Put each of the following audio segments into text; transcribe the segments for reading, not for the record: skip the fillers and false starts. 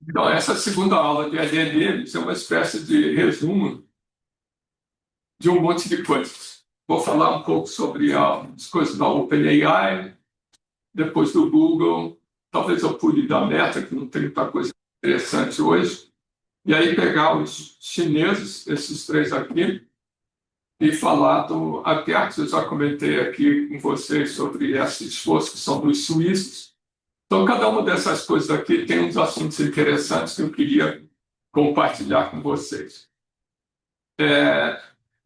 Então, essa segunda aula de ADN é uma espécie de resumo de um monte de coisas. Vou falar um pouco sobre as coisas da OpenAI, depois do Google, talvez eu pule da Meta, que não tem muita coisa interessante hoje, e aí pegar os chineses, esses três aqui, e falar do Apertos. Eu já comentei aqui com vocês sobre esse esforço que são dos suíços. Então, cada uma dessas coisas aqui tem uns assuntos interessantes que eu queria compartilhar com vocês.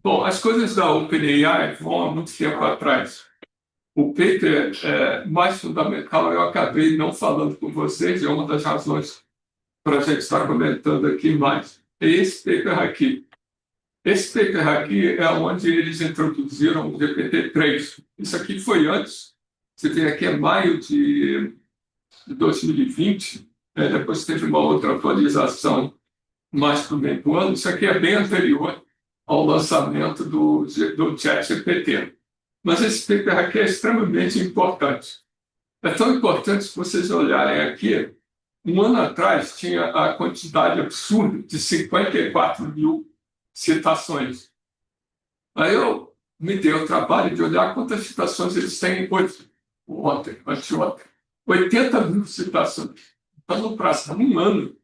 Bom, as coisas da OpenAI vão há muito tempo atrás. O paper mais fundamental eu acabei não falando com vocês, é uma das razões para a gente estar comentando aqui mais. É esse paper aqui. Esse paper aqui é onde eles introduziram o GPT-3. Isso aqui foi antes. Você vê aqui é maio de 2020, depois teve uma outra atualização mais para o meio do ano. Isso aqui é bem anterior ao lançamento do ChatGPT. Mas esse paper aqui é extremamente importante. É tão importante que vocês olharem aqui, um ano atrás tinha a quantidade absurda de 54 mil citações. Aí eu me dei o trabalho de olhar quantas citações eles têm hoje, anteontem. 80 mil citações. Então, no próximo um ano,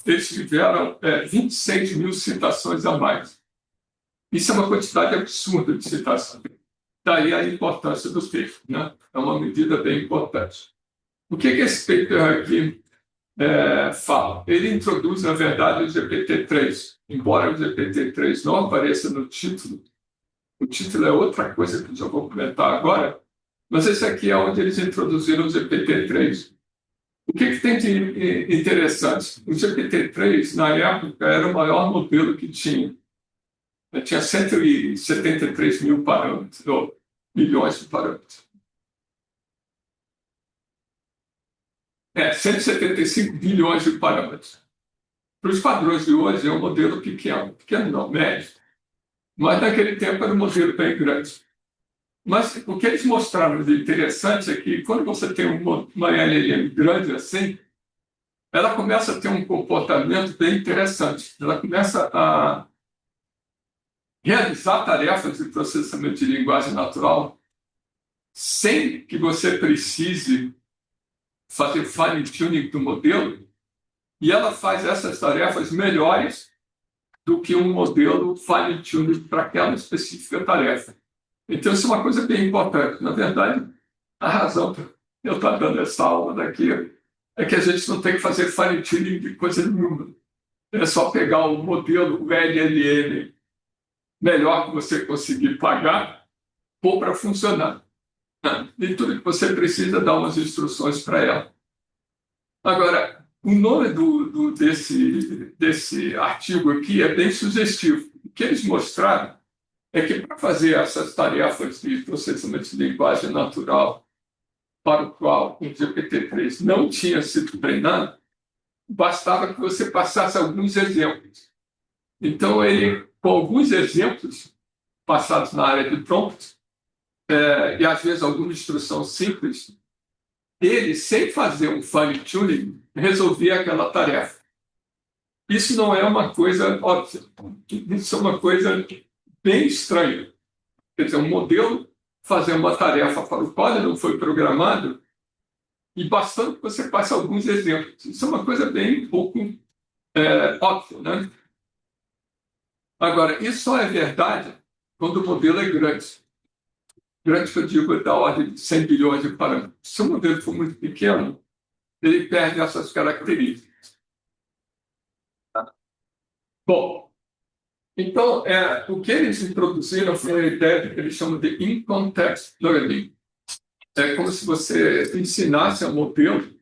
eles tiveram 26 mil citações a mais. Isso é uma quantidade absurda de citações. Daí a importância do paper, né? É uma medida bem importante. O que esse paper aqui fala? Ele introduz, na verdade, o GPT-3. Embora o GPT-3 não apareça no título, o título é outra coisa que eu já vou comentar agora, mas esse aqui é onde eles introduziram o GPT-3. O que tem de interessante? O GPT-3, na época, era o maior modelo que tinha. Tinha 173 mil parâmetros, ou milhões de parâmetros. 175 bilhões de parâmetros. Para os padrões de hoje, é um modelo pequeno. Pequeno não, médio. Mas naquele tempo era um modelo bem grande. Mas o que eles mostraram de interessante é que quando você tem uma LLM grande assim, ela começa a ter um comportamento bem interessante. Ela começa a realizar tarefas de processamento de linguagem natural sem que você precise fazer fine-tuning do modelo, e ela faz essas tarefas melhores do que um modelo fine-tuning para aquela específica tarefa. Então, isso é uma coisa bem importante. Na verdade, a razão para eu estar dando essa aula daqui é que a gente não tem que fazer fine-tuning de coisa nenhuma. É só pegar o modelo, o LLM, melhor que você conseguir pagar, pôr para funcionar. E tudo que você precisa é dar umas instruções para ela. Agora, o nome desse artigo aqui é bem sugestivo. O que eles mostraram é que para fazer essas tarefas de processamento de linguagem natural para o qual o GPT-3 não tinha sido treinado, bastava que você passasse alguns exemplos. Então, ele, com alguns exemplos passados na área de prompt, e às vezes alguma instrução simples, ele, sem fazer um fine-tuning, resolvia aquela tarefa. Isso não é uma coisa óbvia. Isso é uma coisa bem estranha. Quer dizer, um modelo fazer uma tarefa para o qual ele não foi programado e bastando que você passe alguns exemplos. Isso é uma coisa bem pouco óbvia, né? Agora, isso só é verdade quando o modelo é grande. Grande que eu digo é da ordem de 100 bilhões de parâmetros. Se o modelo for muito pequeno, ele perde essas características. Bom, então, o que eles introduziram foi a ideia que eles chamam de in-context learning. É como se você ensinasse ao modelo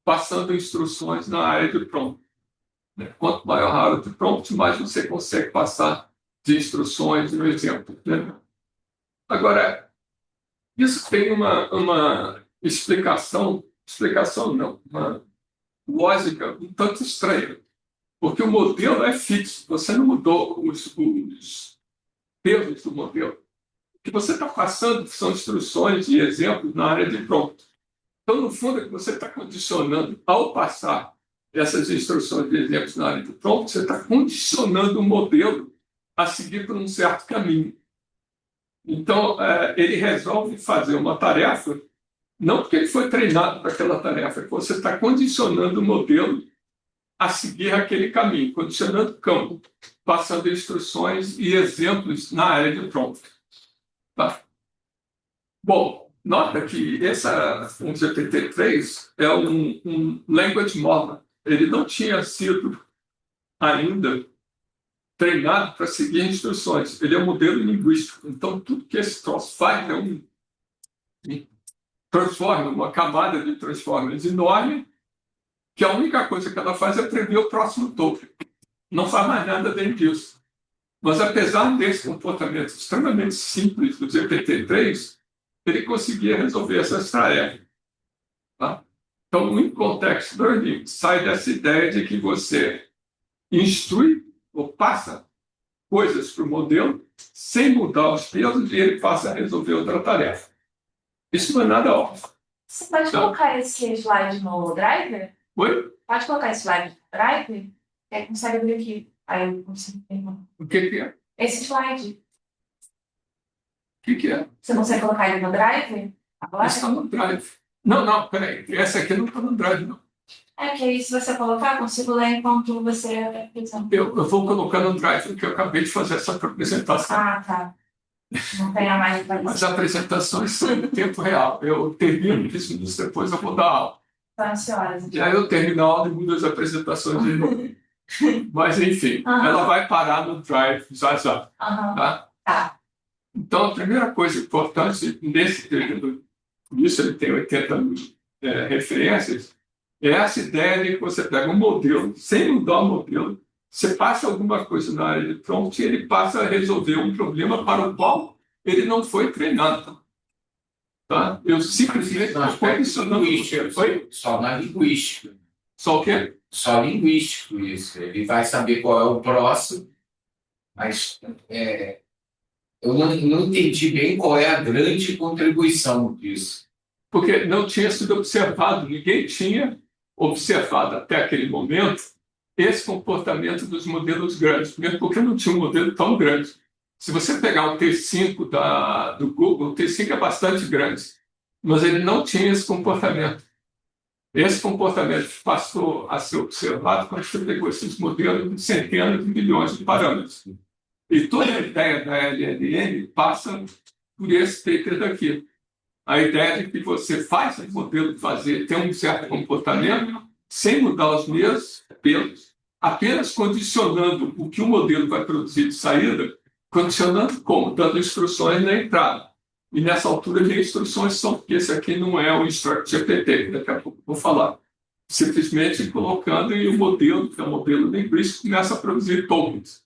passando instruções na área de prompt. Quanto maior a área de prompt, mais você consegue passar de instruções no exemplo. Agora, isso tem uma explicação não, uma lógica um tanto estranha, porque o modelo é fixo, você não mudou os termos do modelo. O que você está passando são instruções e exemplos na área de prompt. Então, no fundo, é que você está condicionando, ao passar essas instruções de exemplos na área de prompt, você está condicionando o modelo a seguir por um certo caminho. Então, ele resolve fazer uma tarefa, não porque ele foi treinado para aquela tarefa, é que você está condicionando o modelo a seguir aquele caminho, condicionando o campo, passando instruções e exemplos na área de prompt. Tá? Bom, nota que um GPT-3 é um language model. Ele não tinha sido ainda treinado para seguir instruções. Ele é um modelo linguístico. Então, tudo que esse troço faz é um transformer, uma camada de transformers enorme, que a única coisa que ela faz é prever o próximo token. Não faz mais nada além disso. Mas, apesar desse comportamento extremamente simples do GPT-3, ele conseguia resolver essas tarefas. Tá? Então, o in-context learning sai dessa ideia de que você instrui ou passa coisas para o modelo sem mudar os pesos e ele passa a resolver outra tarefa. Isso não é nada óbvio. Você pode colocar esse slide no Drive? Oi? Pode colocar esse slide no Drive? Aí consegue abrir aqui. Aí eu consigo terminar. O que é? Esse slide. O que é? Você consegue colocar ele no Drive? Agora? Está no Drive. Não, peraí. Essa aqui não está no Drive, não. É que aí, se você colocar, eu consigo ler enquanto você... Eu vou colocar no Drive, porque eu acabei de fazer essa apresentação. Ah, tá. Não tem a mais para As apresentações são em tempo real. Eu termino 15 minutos depois, eu vou dar aula. Estou ansiosa. E aí eu termino a aula e mudo as apresentações de novo. Mas, enfim, ela vai parar no Drive já. Tá? Tá. Então, a primeira coisa importante nesse período, isso ele tem 80 mil referências, é essa ideia de que você pega um modelo, sem mudar o modelo, você passa alguma coisa na área de prompt e ele passa a resolver um problema para o qual ele não foi treinado. Tá? Eu simplesmente estou condicionando... Só na linguística. Só o quê? Só linguístico isso. Ele vai saber qual é o próximo, mas eu não entendi bem qual é a grande contribuição disso. Porque não tinha sido observado, ninguém tinha observado até aquele momento esse comportamento dos modelos grandes, mesmo porque não tinha um modelo tão grande. Se você pegar o T5 do Google, o T5 é bastante grande, mas ele não tinha esse comportamento. Esse comportamento passou a ser observado quando você pegou esses modelos de centenas de milhões de parâmetros. E toda a ideia da LLM passa por esse paper daqui. A ideia de que você faz o modelo ter um certo comportamento sem mudar os mesmos pesos, apenas condicionando o que o modelo vai produzir de saída, condicionando como? Dando instruções na entrada. E nessa altura, as instruções são, porque esse aqui não é o Instruct GPT, que daqui a pouco eu vou falar. Simplesmente colocando e o modelo, que é um modelo linguístico, começa a produzir tokens.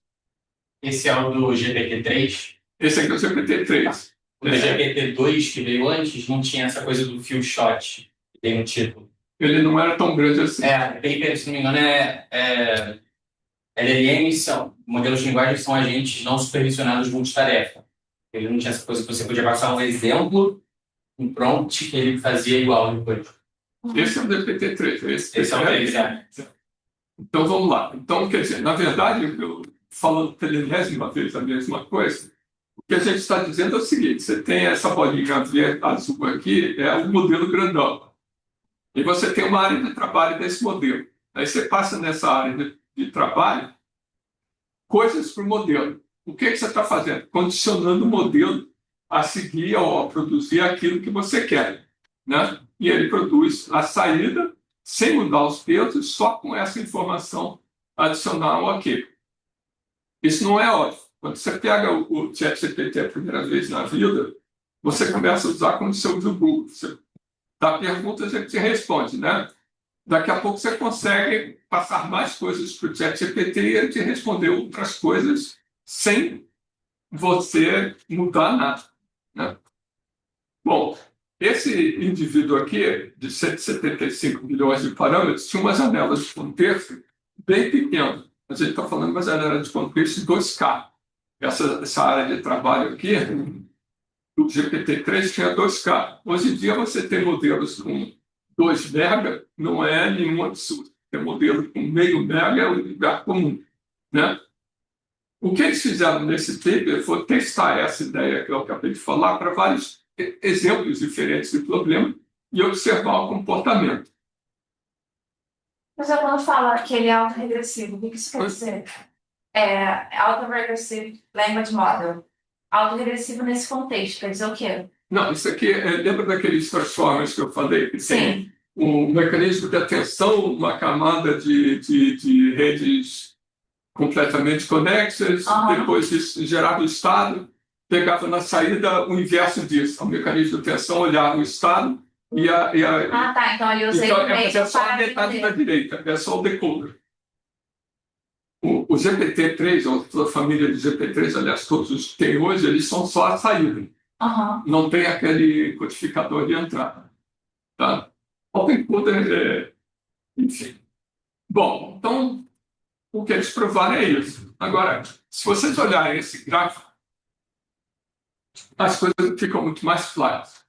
Esse é o do GPT-3? Esse aqui é o GPT-3. O do GPT-2, que veio antes, não tinha essa coisa do few shot, que tem no título. Ele não era tão grande assim. Paper, se não me engano, LLMs modelos de linguagem são agentes não supervisionados multitarefa. Ele não tinha essa coisa que você podia passar um exemplo, um prompt, que ele fazia igual depois. Esse é o GPT-3. Esse é o 3, Então, vamos lá. Então, quer dizer, na verdade, eu falando pela 30ª vez a mesma coisa, o que a gente está dizendo é o seguinte: você tem essa bolinha azul aqui, é um modelo grandão. E você tem uma área de trabalho desse modelo. Aí você passa nessa área de trabalho coisas para o modelo. O que você está fazendo? Condicionando o modelo a seguir ou a produzir aquilo que você quer. Né? E ele produz a saída sem mudar os pesos, só com essa informação adicional aqui. Isso não é óbvio. Quando você pega o ChatGPT a primeira vez na vida, você começa a usar quando você usa o Google. Você dá perguntas e ele te responde, né? Daqui a pouco você consegue passar mais coisas para o ChatGPT e ele te responder outras coisas sem você mudar nada. Né? Bom, esse indivíduo aqui, de 175 milhões de parâmetros, tinha umas janelas de contexto bem pequenas. A gente está falando de uma janela de contexto de 2K. Essa área de trabalho aqui, do GPT-3 tinha 2K. Hoje em dia você tem modelos com 2 mega, não é nenhum absurdo. que é modelo com meio mega, é o lugar comum, né? O que eles fizeram nesse paper foi testar essa ideia que eu acabei de falar para vários exemplos diferentes de problema e observar o comportamento. Mas eu quando fala que ele é autorregressivo, o que isso quer dizer? Auto-regressive language model. Autorregressivo nesse contexto, quer dizer o quê? Não, isso aqui, lembra daqueles transformers que eu falei? Que tem Sim. um mecanismo de atenção, uma camada de redes completamente conexas, depois isso gerava o estado, pegava na saída o inverso disso. O mecanismo de atenção olhava o estado e Ah, tá. Então eu usei então, o meio é só a para metade da entender. direita, é só o decoder. O GPT-3, ou toda a família de GPT-3, aliás, todos os que tem hoje, eles são só a saída. Aham. Não tem aquele codificador de entrada. Tá? O encoder, enfim. Bom, então, o que eles provaram é isso. Agora, se vocês olharem esse gráfico, as coisas ficam muito mais claras.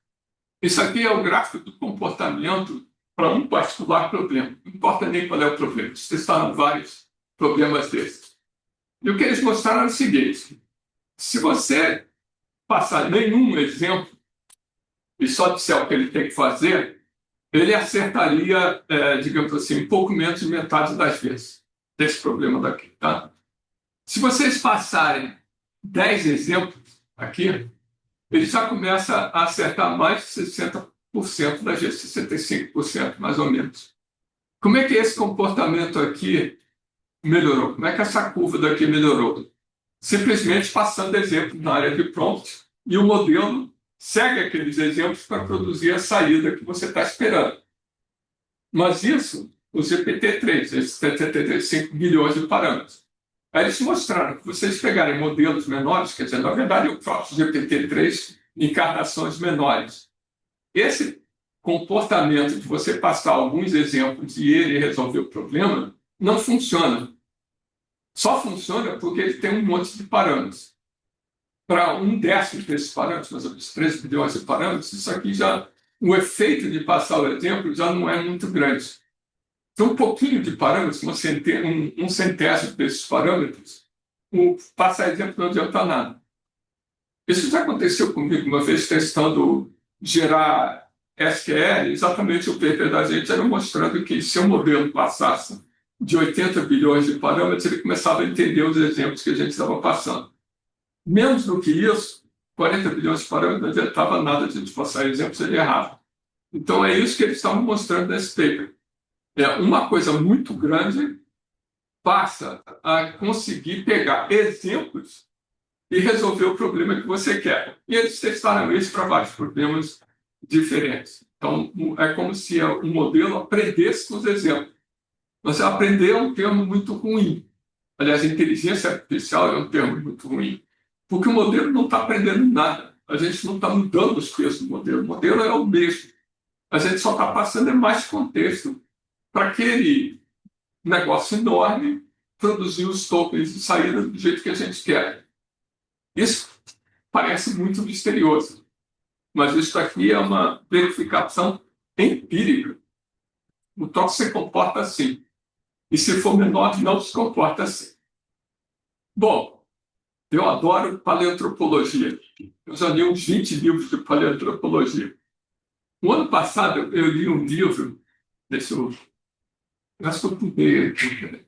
Isso aqui é o gráfico do comportamento para um particular problema. Não importa nem qual é o problema. Eles testaram vários problemas desses. E o que eles mostraram é o seguinte: se você passar nenhum exemplo e só disser o que ele tem que fazer, ele acertaria, digamos assim, um pouco menos de metade das vezes desse problema daqui. Tá? Se vocês passarem 10 exemplos aqui, ele já começa a acertar mais de 60% das vezes, 65% mais ou menos. Como é que esse comportamento aqui melhorou? Como é que essa curva daqui melhorou? Simplesmente passando exemplos na área de prompt e o modelo segue aqueles exemplos para produzir a saída que você está esperando. Mas isso, o GPT-3, esses 75 bilhões de parâmetros. Aí eles mostraram que vocês pegarem modelos menores, quer dizer, na verdade, o próprio GPT-3, encarnações menores. Esse comportamento de você passar alguns exemplos e ele resolver o problema não funciona. Só funciona porque ele tem um monte de parâmetros. Para um décimo desses parâmetros, mais ou menos 13 bilhões de parâmetros, isso aqui já, o efeito de passar o exemplo já não é muito grande. Então, um pouquinho de parâmetros, um centésimo desses parâmetros, passar exemplo não adianta nada. Isso já aconteceu comigo uma vez testando gerar SQL, exatamente o paper da gente era mostrando que se o modelo passasse de 80 bilhões de parâmetros, ele começava a entender os exemplos que a gente estava passando. Menos do que isso, 40 bilhões de parâmetros não adiantava nada de a gente passar exemplos, ele errava. Então é isso que eles estavam mostrando nesse paper. Uma coisa muito grande passa a conseguir pegar exemplos e resolver o problema que você quer. E eles testaram isso para vários problemas diferentes. Então, é como se um modelo aprendesse com os exemplos. Mas aprender é um termo muito ruim. Aliás, inteligência artificial é um termo muito ruim. Porque o modelo não está aprendendo nada. A gente não está mudando os pesos do modelo. O modelo é o mesmo. A gente só está passando mais contexto para aquele negócio enorme produzir os tokens de saída do jeito que a gente quer. Isso parece muito misterioso, mas isso aqui é uma verificação empírica. O token se comporta assim, e se for menor, não se comporta assim. Bom, eu adoro paleoantropologia. Eu já li uns 20 livros de paleoantropologia. No ano passado, eu li um livro, deixa eu... Acho que eu pulei aqui.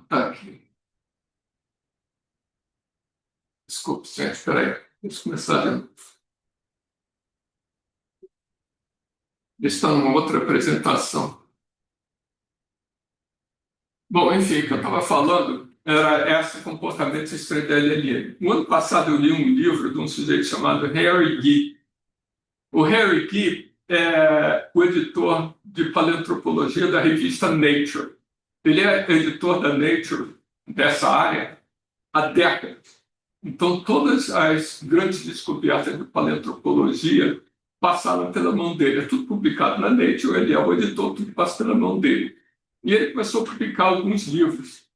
Tá aqui. Desculpe, gente, espera aí. Deixa eu começar de novo. Está numa outra apresentação. Bom, enfim, o que eu estava falando era esse comportamento estradalien. No ano passado eu li um livro de um sujeito chamado Harry Gee. O Harry Gee é o editor de paleoantropologia da revista Nature. Ele é editor da Nature, dessa área, há décadas. Então, todas as grandes descobertas de paleoantropologia passaram pela mão dele. É tudo publicado na Nature, ele é o editor, tudo passa pela mão dele. E ele começou a publicar alguns livros.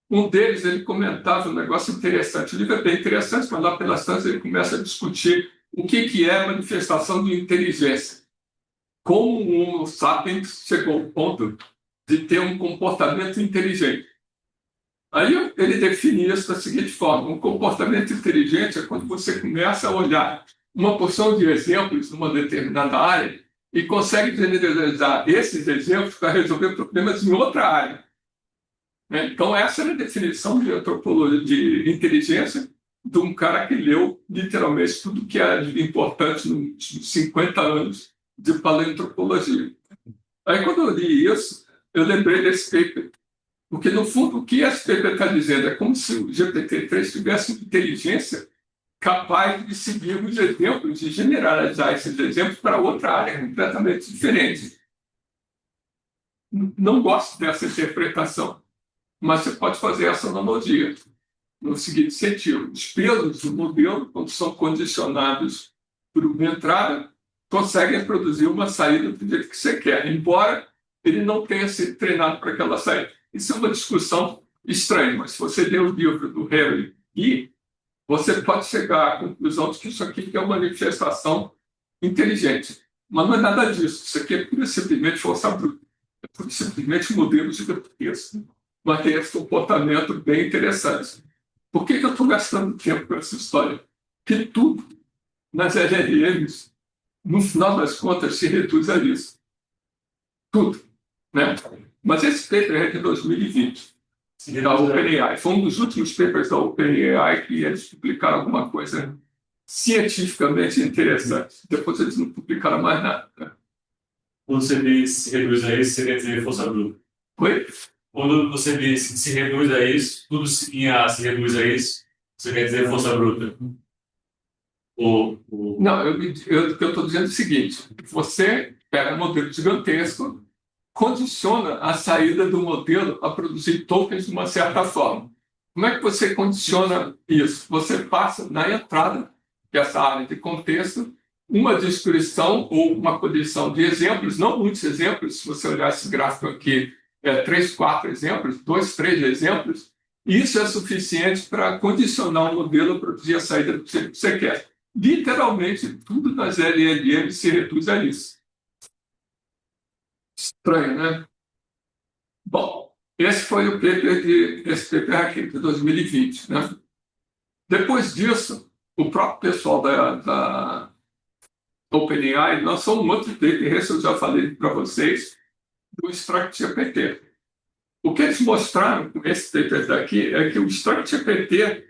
Um deles, ele comentava um negócio interessante. O livro é bem interessante, mas lá pelas tantas ele começa a discutir o que é manifestação de inteligência. Como o Homo sapiens chegou ao ponto de ter um comportamento inteligente. Aí ele define isso da seguinte forma: um comportamento inteligente é quando você começa a olhar uma porção de exemplos numa determinada área e consegue generalizar esses exemplos para resolver problemas em outra área. Então, essa é a definição de antropologia, de inteligência, de um cara que leu literalmente tudo que é importante nos 50 anos de paleoantropologia. Aí, quando eu li isso, eu lembrei desse paper. Porque, no fundo, o que esse paper está dizendo é como se o GPT-3 tivesse uma inteligência capaz de seguir os exemplos e generalizar esses exemplos para outra área completamente diferente. Não gosto dessa interpretação, mas você pode fazer essa analogia no seguinte sentido: os pesos do modelo, quando são condicionados por uma entrada, conseguem produzir uma saída do jeito que você quer, embora ele não tenha sido treinado para aquela saída. Isso é uma discussão estranha, mas se você ler o livro do Harry E, você pode chegar à conclusão de que isso aqui é uma manifestação inteligente. Mas não é nada disso. Isso aqui é pura e simplesmente força bruta. É pura e simplesmente modelos gigantescos. Mas tem esse comportamento bem interessante. Por que eu estou gastando tempo com essa história? Que tudo nas LLMs, no final das contas, se reduz a isso. Tudo. Né? Mas esse paper é de 2020, da OpenAI. Foi um dos últimos papers da OpenAI que eles publicaram alguma coisa cientificamente interessante. Depois eles não publicaram mais nada. Né? Quando você diz se reduz a isso, você quer dizer força bruta. Oi? Quando você diz se reduz a isso, tudo em A se reduz a isso, você quer dizer força bruta. Não, o que eu estou dizendo é o seguinte: você pega um modelo gigantesco, condiciona a saída do modelo a produzir tokens de uma certa forma. Como é que você condiciona isso? Você passa na entrada dessa área de contexto uma descrição ou uma coleção de exemplos, não muitos exemplos. Se você olhar esse gráfico aqui, 3, 4 exemplos, 2, 3 exemplos, isso é suficiente para condicionar o modelo a produzir a saída que você quer. Literalmente, tudo nas LLM se reduz a isso. Estranho, né? Bom, esse foi o esse paper aqui de 2020. Né? Depois disso, o próprio pessoal da OpenAI lançou um outro paper, esse eu já falei para vocês, do StructGPT. O que eles mostraram com esse paper daqui é que o StructGPT,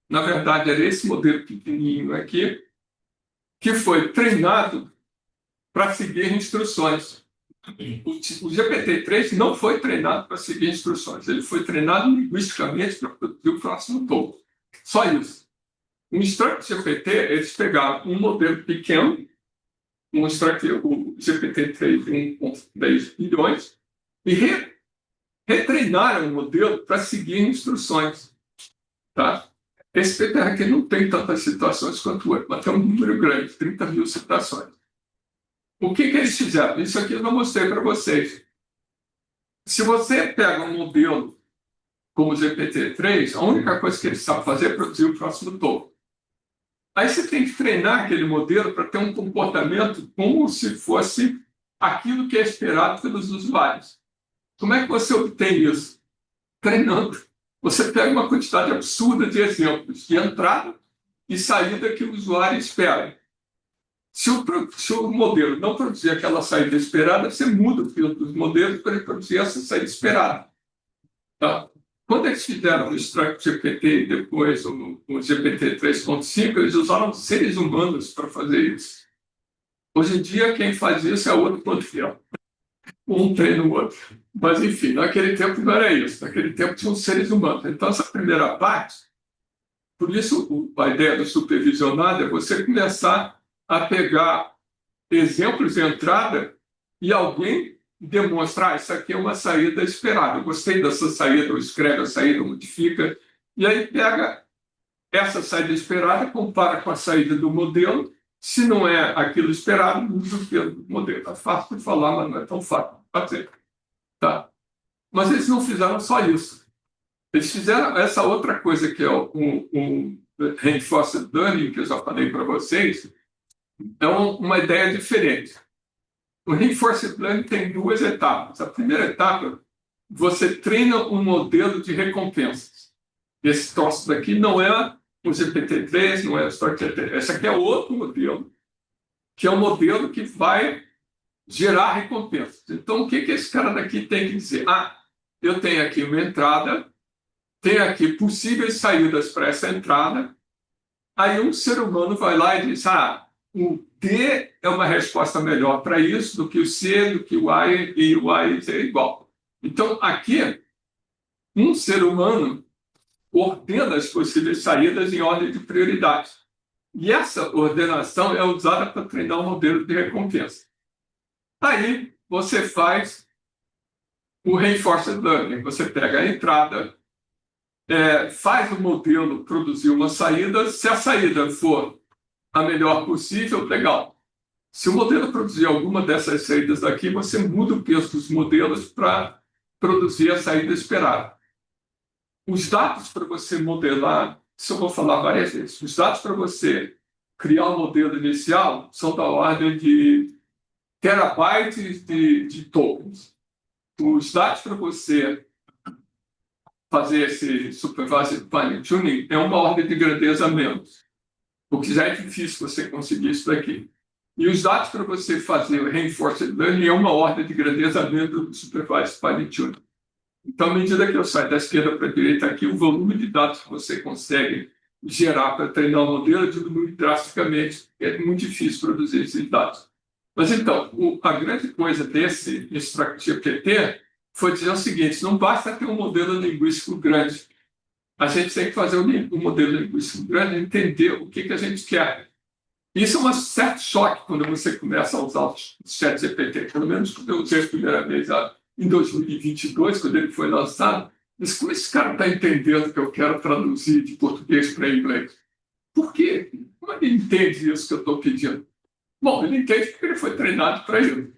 na verdade, era esse modelo pequenininho aqui, que foi treinado para seguir instruções. O GPT-3 não foi treinado para seguir instruções, ele foi treinado linguisticamente para produzir o próximo token. Só isso. O StructGPT, eles pegaram um modelo pequeno, o GPT-3 de 1,3 bilhões, e retreinaram o modelo para seguir instruções. Tá? Esse paper aqui não tem tantas citações quanto o outro, mas tem um número grande, 30 mil citações. O que eles fizeram? Isso aqui eu não mostrei para vocês. Se você pega um modelo como o GPT-3, a única coisa que ele sabe fazer é produzir o próximo token. Aí você tem que treinar aquele modelo para ter um comportamento como se fosse aquilo que é esperado pelos usuários. Como é que você obtém isso? Treinando. Você pega uma quantidade absurda de exemplos de entrada e saída que o usuário espera. Se o modelo não produzir aquela saída esperada, você muda o filtro dos modelos para ele produzir essa saída esperada. Tá? Quando eles fizeram o StructGPT e depois o GPT 3.5, eles usaram seres humanos para fazer isso. Hoje em dia, quem faz isso é outro modelo. Um treina o outro. Mas, enfim, naquele tempo não era isso. Naquele tempo tinham seres humanos. Então, essa primeira parte, por isso a ideia do supervisionado é você começar a pegar exemplos de entrada e alguém demonstrar isso aqui é uma saída esperada. Eu gostei dessa saída, ou escreve a saída, modifica, e aí pega essa saída esperada, compara com a saída do modelo. Se não é aquilo esperado, usa o modelo. É fácil de falar, mas não é tão fácil de fazer. Tá? Mas eles não fizeram só isso. Eles fizeram essa outra coisa que é o Reinforcement Learning, que eu já falei para vocês, é uma ideia diferente. O Reinforcement Learning tem duas etapas. A primeira etapa, você treina um modelo de recompensas. Esse troço daqui não é o GPT-3, não é o StarkGPT. Esse aqui é outro modelo, que é um modelo que vai gerar recompensas. Então, o que esse cara daqui tem que dizer? Eu tenho aqui uma entrada, tenho aqui possíveis saídas para essa entrada. Aí um ser humano vai lá e diz, o D é uma resposta melhor para isso do que o C, do que o A, e o A é igual. Então, aqui, um ser humano ordena as possíveis saídas em ordem de prioridade. E essa ordenação é usada para treinar um modelo de recompensa. Aí, você faz o Reinforcement Learning. Você pega a entrada, faz o modelo produzir uma saída. Se a saída for a melhor possível, legal. Se o modelo produzir alguma dessas saídas daqui, você muda o peso dos modelos para produzir a saída esperada. Os dados para você modelar, isso eu vou falar várias vezes, os dados para você criar um modelo inicial são da ordem de terabytes de tokens. Os dados para você fazer esse supervised fine tuning é uma ordem de grandeza menos, porque já é difícil você conseguir isso daqui. E os dados para você fazer o reinforcement learning é uma ordem de grandeza menos do supervised fine tuning. Então, à medida que eu saio da esquerda para a direita aqui, o volume de dados que você consegue gerar para treinar o modelo diminui drasticamente. É muito difícil produzir esses dados. Mas, então, a grande coisa desse StarkGPT foi dizer o seguinte, não basta ter um modelo linguístico grande. A gente tem que fazer um modelo linguístico grande e entender o que a gente quer. Isso é um certo choque quando você começa a usar o ChatGPT. Pelo menos quando eu usei a primeira vez em 2022, quando ele foi lançado, mas como esse cara está entendendo que eu quero traduzir de português para inglês? Por quê? Como ele entende isso que eu estou pedindo? Bom, ele entende porque ele foi treinado para isso.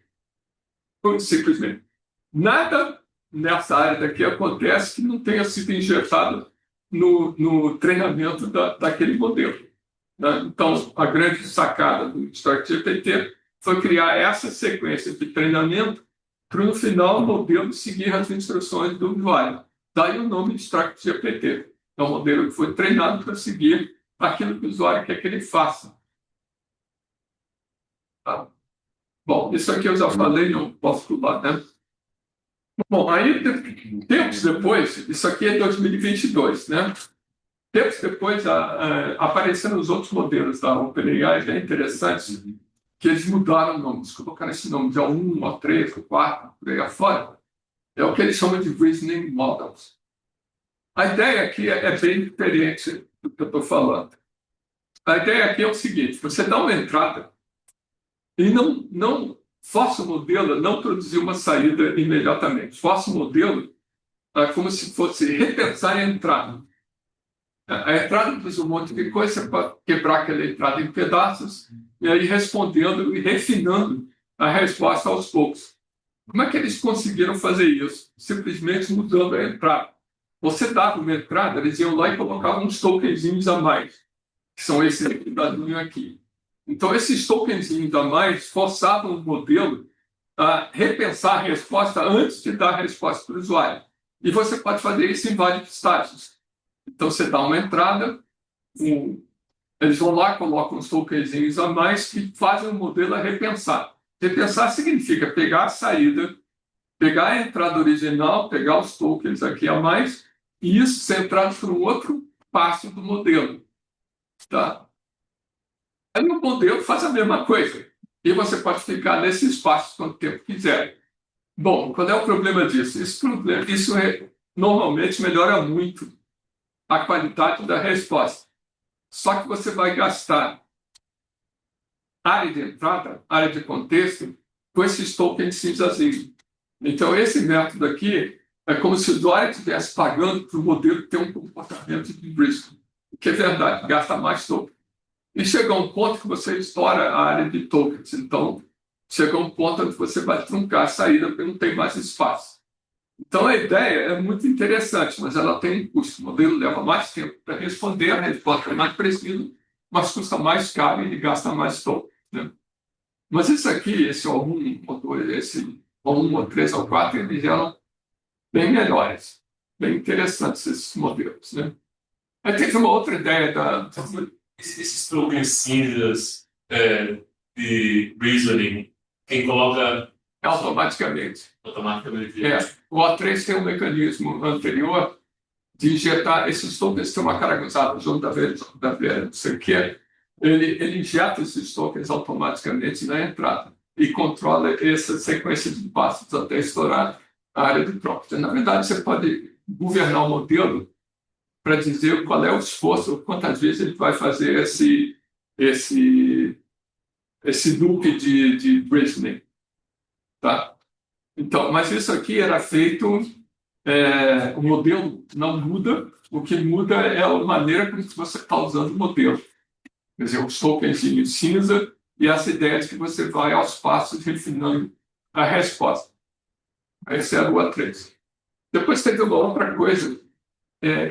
Simplesmente. Nada nessa área daqui acontece que não tenha sido injetado no treinamento daquele modelo. Né? Então, a grande sacada do StarkGPT foi criar essa sequência de treinamento para, no final, o modelo seguir as instruções do usuário. Daí o nome de StarkGPT. É um modelo que foi treinado para seguir aquilo que o usuário quer que ele faça. Tá? Bom, isso aqui eu já falei, não posso pular, né? Bom, aí, tempos depois, isso aqui é 2022, né? Tempos depois, apareceram os outros modelos da OpenAI, é interessante, que eles mudaram o nome, eles colocaram esse nome de A1, A3, A4, por aí afora. É o que eles chamam de Reasoning Models. A ideia aqui é bem diferente do que eu estou falando. A ideia aqui é o seguinte, você dá uma entrada e não força o modelo não produzir uma saída imediatamente. Força o modelo como se fosse repensar a entrada. A entrada diz um monte de coisa para quebrar aquela entrada em pedaços e aí respondendo e refinando a resposta aos poucos. Como é que eles conseguiram fazer isso? Simplesmente mudando a entrada. Você dava uma entrada, eles iam lá e colocavam uns tokenzinhos a mais, que são esses aqui da linha aqui. Então, esses tokenzinhos a mais forçavam o modelo a repensar a resposta antes de dar a resposta para o usuário. E você pode fazer isso em vários estágios. Então, você dá uma entrada, eles vão lá, colocam uns tokenzinhos a mais que fazem o modelo a repensar. Repensar significa pegar a saída, pegar a entrada original, pegar os tokens aqui a mais, e isso ser entrado para um outro passo do modelo. Tá? Aí o modelo faz a mesma coisa. E você pode ficar nesse espaço quanto tempo quiser. Bom, qual é o problema disso? Isso normalmente melhora muito a qualidade da resposta. Só que você vai gastar área de entrada, área de contexto, com esses tokens cinzazinhos. Então, esse método aqui é como se o usuário estivesse pagando para o modelo ter um comportamento de risco. O que é verdade, gasta mais token. E chega um ponto que você estoura a área de tokens. Então, chega um ponto onde você vai truncar a saída porque não tem mais espaço. Então, a ideia é muito interessante, mas ela tem um custo. O modelo leva mais tempo para responder, a resposta é mais precisa, mas custa mais caro e ele gasta mais topo, né? Mas isso aqui, esse O1, O2, esse O1, O3, O4, eles eram bem melhores, bem interessantes esses modelos, né? Aí teve uma outra ideia Esses tokens cinzas de reasoning, quem coloca automaticamente. automaticamente. O O3 tem um mecanismo anterior de injetar esses tokens, tem uma carga usada junto da velha, não sei o que, ele injeta esses tokens automaticamente na entrada e controla essa sequência de passos até estourar a área de troca. Na verdade, você pode governar o modelo para dizer qual é o esforço, quantas vezes ele vai fazer esse loop de reasoning. Tá? Então, mas isso aqui era feito, o modelo não muda, o que muda é a maneira como você está usando o modelo. Quer dizer, os tokens de cinza e essa ideia de que você vai aos passos refinando a resposta. Esse era o A3. Depois teve uma outra coisa.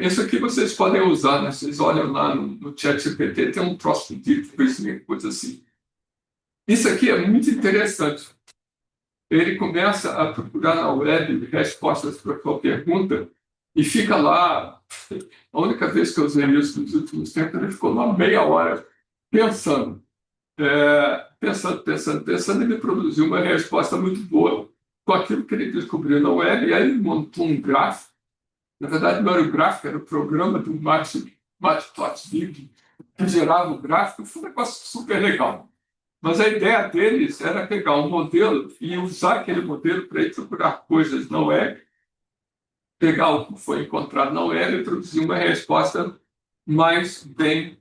Isso aqui vocês podem usar, né? Vocês olham lá no ChatGPT, tem um troço de deep reasoning, coisa assim. Isso aqui é muito interessante. Ele começa a procurar na web respostas para qualquer pergunta e fica lá. A única vez que eu usei isso nos últimos tempos, ele ficou lá meia hora pensando. Pensando, ele produziu uma resposta muito boa com aquilo que ele descobriu na web, e aí ele montou um gráfico. Na verdade, não era o gráfico, era o programa do Matplotlib que gerava o gráfico. Foi um negócio super legal. Mas a ideia deles era pegar um modelo e usar aquele modelo para ir procurar coisas na web, pegar o que foi encontrado na web e produzir uma resposta mais bem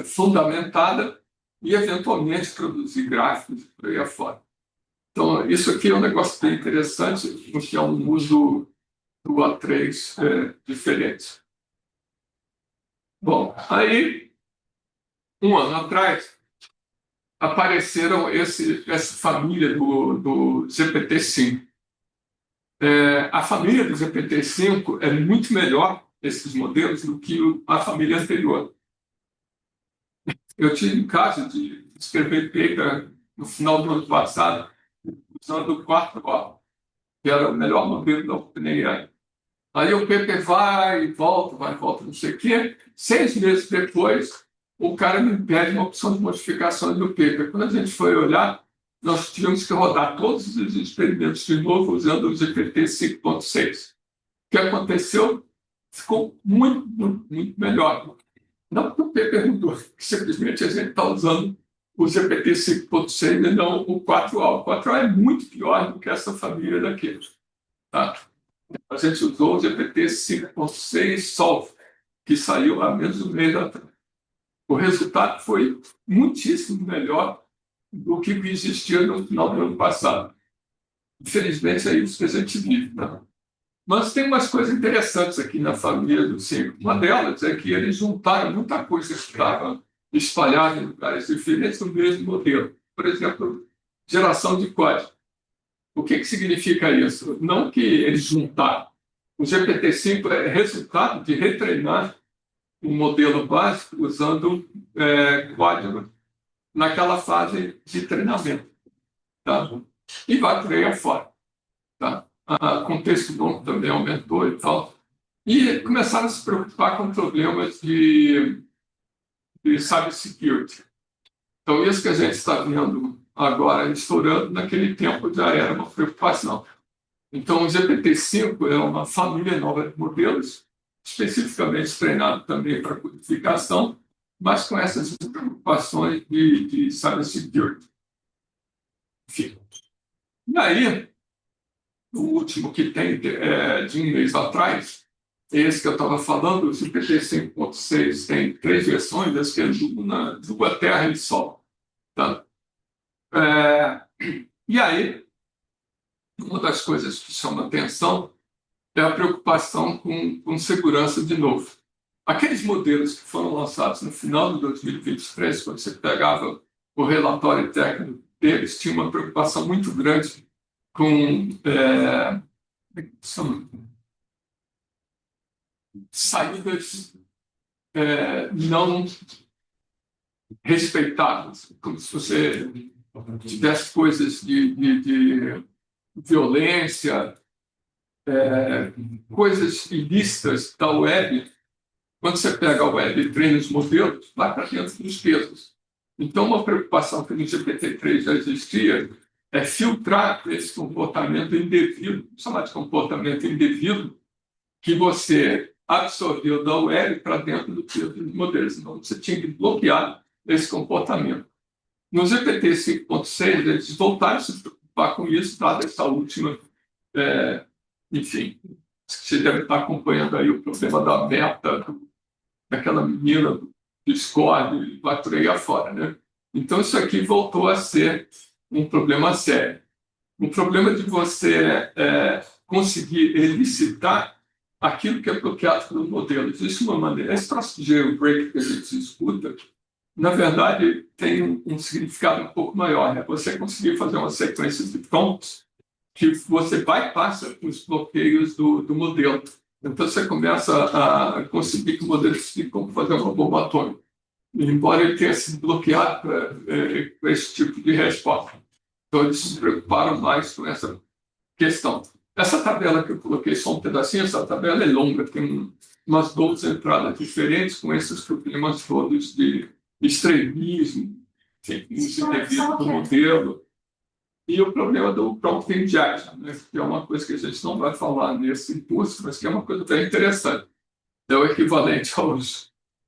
fundamentada e, eventualmente, produzir gráficos por aí afora. Então, isso aqui é um negócio bem interessante, porque é um uso do A3 diferente. Bom, aí, um ano atrás, apareceram essa família do GPT-5. A família do GPT-5 é muito melhor, esses modelos, do que a família anterior. Eu tive um caso de escrever paper no final do ano passado, usando o 4O, que era o melhor modelo da OpenAI. Aí o paper vai e volta, não sei o quê. 6 meses depois, o cara me pede uma opção de modificação do paper. Quando a gente foi olhar, nós tínhamos que rodar todos os experimentos de novo usando o GPT 5.6. O que aconteceu? Ficou muito, muito, muito melhor. Não porque o paper mudou, simplesmente a gente está usando o GPT 5.6 e não o 4A. O 4A é muito pior do que essa família daqui. Tá? A gente usou o GPT 5.6 Solve, que saiu há menos de um mês atrás. O resultado foi muitíssimo melhor do que existia no final do ano passado. Infelizmente, é isso que a gente vive. Né? Mas tem umas coisas interessantes aqui na família do 5. Uma delas é que eles juntaram muita coisa que estava espalhada em lugares diferentes no mesmo modelo. Por exemplo, geração de código. O que significa isso? Não que eles juntaram. O GPT-5 é resultado de retreinar um modelo básico usando código naquela fase de treinamento. Tá? E vai por aí afora. Tá? O contexto longo também aumentou e tal. E começaram a se preocupar com problemas de cybersecurity. Então, isso que a gente está vendo agora estourando, naquele tempo já era uma preocupação. Então, o GPT-5 é uma família nova de modelos, especificamente treinado também para codificação, mas com essas preocupações de cybersecurity. Enfim. E aí, o último que tem de um mês atrás, esse que eu estava falando, o GPT 5.6 tem 3 versões, esse que é Lua, Terra e Sol. Tá? E aí, uma das coisas que chama atenção é a preocupação com segurança de novo. Aqueles modelos que foram lançados no final de 2023, quando você pegava o relatório técnico deles, tinha uma preocupação muito grande com são saídas não respeitadas, como se você tivesse coisas de violência, coisas ilícitas da web. Quando você pega a web e treina os modelos, vai para dentro dos pesos. Então, uma preocupação que no GPT-3 já existia é filtrar esse comportamento indevido, vamos chamar de comportamento indevido, que você absorveu da web para dentro do peso dos modelos. Então, você tinha que bloquear esse comportamento. No GPT 5.6, eles voltaram a se preocupar com isso, dada essa última, enfim, você deve estar acompanhando aí o problema da meta, daquela menina do Discord, e vai por aí afora, né? Então, isso aqui voltou a ser um problema sério. O problema de você conseguir elicitar aquilo que é bloqueado pelos modelos. Isso é uma maneira. Esse troço de jailbreak que a gente escuta, na verdade, tem um significado um pouco maior. É você conseguir fazer uma sequência de prompts que você bypassa os bloqueios do modelo. Então, você começa a conseguir que o modelo explique como fazer uma bomba atômica, embora ele tenha sido bloqueado com esse tipo de resposta. Então, eles se preocuparam mais com essa questão. Essa tabela que eu coloquei só um pedacinho, essa tabela é longa, tem umas 12 entradas diferentes com esses problemas todos de extremismo, uso indevido do modelo, e o problema do prompt injection, né, que é uma coisa que a gente não vai falar nesse curso, mas que é uma coisa bem interessante. É o equivalente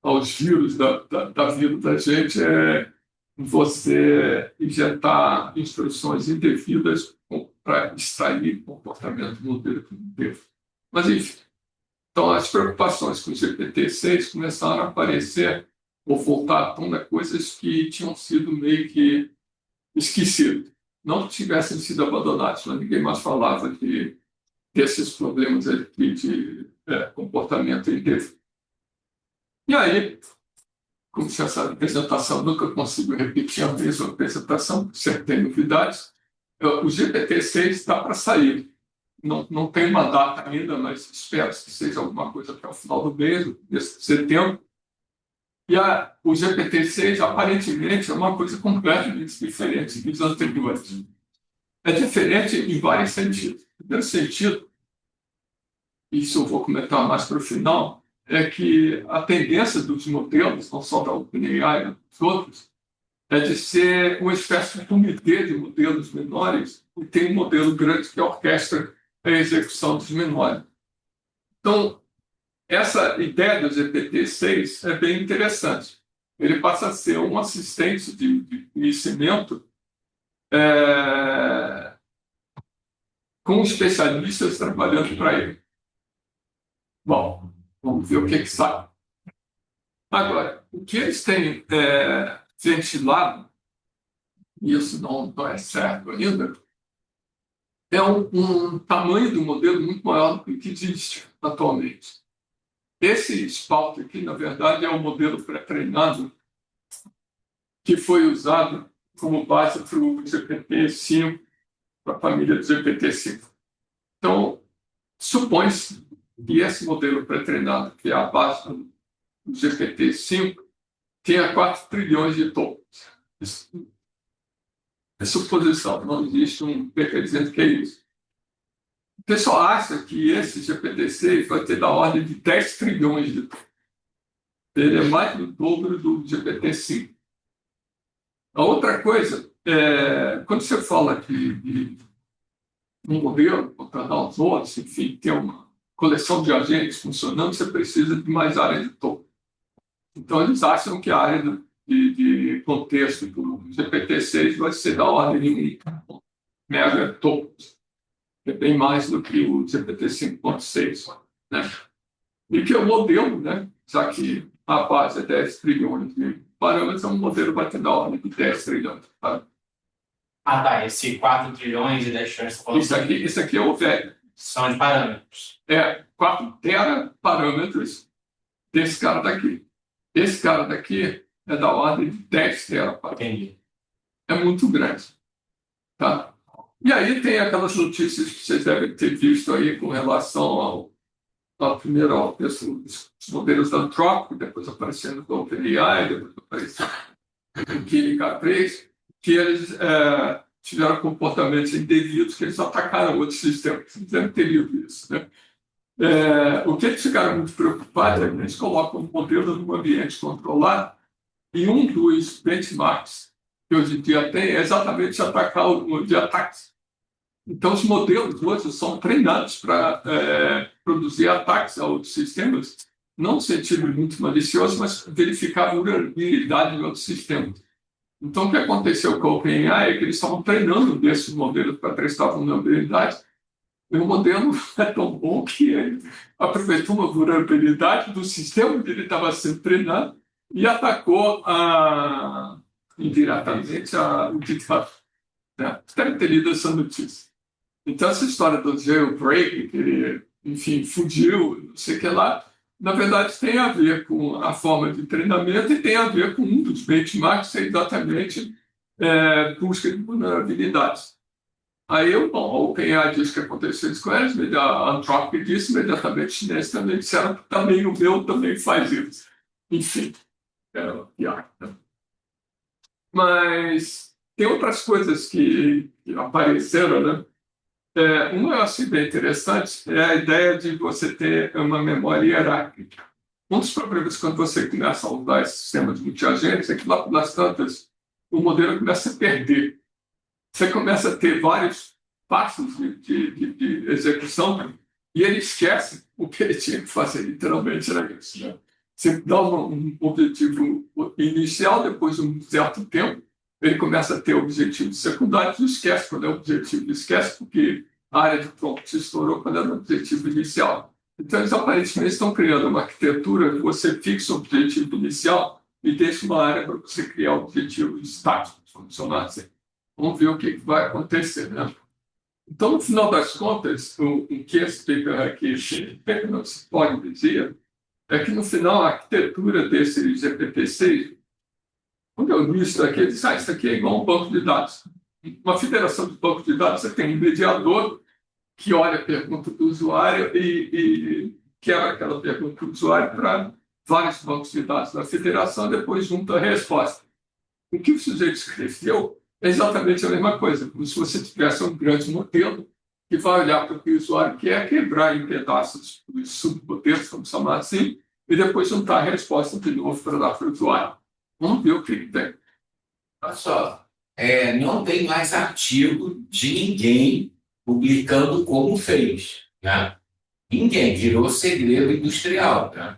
aos vírus da vida da gente, é você injetar instruções indevidas para extrair comportamento do modelo que não deve. Mas, enfim, então as preocupações com o GPT-6 começaram a aparecer ou voltar à tona coisas que tinham sido meio que esquecidas. Não que tivessem sido abandonados, mas ninguém mais falava desses problemas de comportamento indevido. E aí, como se essa apresentação nunca consigo repetir a mesma apresentação, sempre tem novidades, o GPT-6 está para sair. Não tem uma data ainda, mas espero que seja alguma coisa até o final do mês, de setembro. E o GPT-6, aparentemente, é uma coisa completamente diferente dos anteriores. É diferente em vários sentidos. O primeiro sentido, isso eu vou comentar mais para o final, é que a tendência dos modelos, não só da OpenAI, mas dos outros, é de ser uma espécie de comitê de modelos menores e tem um modelo grande que orquestra a execução dos menores. Então, essa ideia do GPT-6 é bem interessante. Ele passa a ser um assistente de conhecimento com especialistas trabalhando para ele. Bom, vamos ver o que sai. Agora, o que eles têm ventilado, e isso não é certo ainda, é um tamanho do modelo muito maior do que existe atualmente. Esse spout aqui, na verdade, é um modelo pré-treinado que foi usado como base para o GPT-5, para a família do GPT-5. Então, supõe-se que esse modelo pré-treinado, que é a base do GPT-5, tenha 4 trilhões de tokens. Isso é suposição, não existe um paper dizendo que é isso. O pessoal acha que esse GPT-6 vai ter da ordem de 10 trilhões de tokens. Ele é mais do dobro do GPT-5. A outra coisa, quando você fala de um modelo, contratar os outros, enfim, ter uma coleção de agentes funcionando, você precisa de mais área de token. Então, eles acham que a área de contexto do GPT-6 vai ser da ordem de 1 mega tokens, que é bem mais do que o GPT 5.6. Né? E que é o modelo, né? Já que a base é 10 trilhões de parâmetros, um modelo vai ter da ordem de 10 trilhões. Tá? Ah, tá. Esse 4 trilhões e 10 trilhões... Isso aqui é o velho. São de parâmetros. 4 teraparâmetros desse cara daqui. Esse cara daqui é da ordem de 10 teraparâmetros. Entendi. É muito grande. Tá? E aí tem aquelas notícias que vocês devem ter visto aí com relação primeiro os modelos da Anthropic, depois aparecendo do OpenAI, depois aparecendo do Química 3, que eles tiveram comportamentos indevidos, que eles atacaram outros sistemas. Vocês devem ter lido isso, né? O que eles ficaram muito preocupados é que eles colocam um modelo num ambiente controlado e um dos benchmarks que hoje em dia tem é exatamente atacar o de ataques. Então, os modelos hoje são treinados para produzir ataques a outros sistemas, não no sentido muito malicioso, mas verificar a vulnerabilidade de outros sistemas. Então, o que aconteceu com a OpenAI é que eles estavam treinando desses modelos para testar a vulnerabilidade, e o modelo é tão bom que ele aproveitou uma vulnerabilidade do sistema que ele estava sendo treinado e atacou indiretamente o GitHub. Você deve ter lido essa notícia. Então, essa história do jailbreak, que ele, enfim, fugiu, não sei o que lá, na verdade tem a ver com a forma de treinamento e tem a ver com um dos benchmarks, que é exatamente busca de vulnerabilidades. Aí, a OpenAI disse que aconteceu isso com eles, mas a Anthropic disse imediatamente, os chineses também disseram que também o meu também faz isso. Enfim, né? Mas tem outras coisas que apareceram, né? Um eu achei bem interessante é a ideia de você ter uma memória hierárquica. Um dos problemas quando você começa a usar esse sistema de multiagentes é que lá pelas tantas o modelo começa a perder. Você começa a ter vários passos de execução e ele esquece o que ele tinha que fazer, literalmente era isso. Né? Você dá um objetivo inicial, depois de um certo tempo, ele começa a ter objetivos secundários e esquece quando é o objetivo. Esquece porque a área de prompt se estourou quando era o objetivo inicial. Então, eles aparentemente estão criando uma arquitetura que você fixa o objetivo inicial e deixa uma área para você criar objetivos estáticos, funcionar assim. Vamos ver o que vai acontecer, né? Então, no final das contas, o que esse paper aqui não se pode dizer é que, no final, a arquitetura desse GPT-6, quando eu li isso daqui, eu disse, isso aqui é igual a um banco de dados. Uma federação de bancos de dados, você tem um mediador que olha a pergunta do usuário e quebra aquela pergunta do usuário para vários bancos de dados da federação e depois junta a resposta. O que o sujeito escreveu é exatamente a mesma coisa, como se você tivesse um grande modelo que vai olhar para o que o usuário quer, quebrar em pedaços os submodelos, vamos chamar assim, e depois juntar a resposta de novo para dar para o usuário. Vamos ver o que tem. Olha só, não tem mais artigo de ninguém publicando como fez. Né? Ninguém, virou segredo industrial. Né?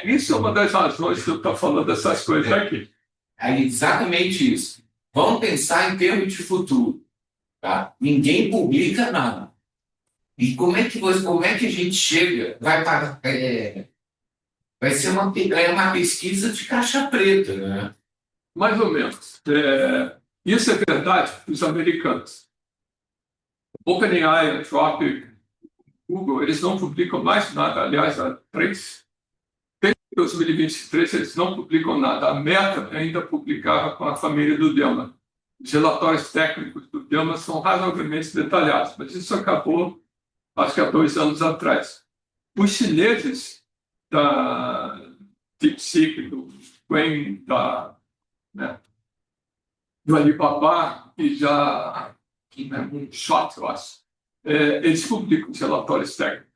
Isso é uma das razões que eu estou falando dessas coisas aqui. É exatamente isso. Vamos pensar em termos de futuro. Tá? Ninguém publica nada. E como é que a gente chega? Vai ser uma pesquisa de caixa preta, né? Mais ou menos. Isso é verdade para os americanos. OpenAI, Anthropic, Google, eles não publicam mais nada. Aliás, desde 2023 eles não publicam nada. A Meta ainda publicava com a família do Delman. Os relatórios técnicos do Delman são razoavelmente detalhados, mas isso acabou, acho que há 2 anos atrás. Os chineses da DeepSeek, do Qwen, do Alibaba e já um shot, eu acho. Eles publicam os relatórios técnicos.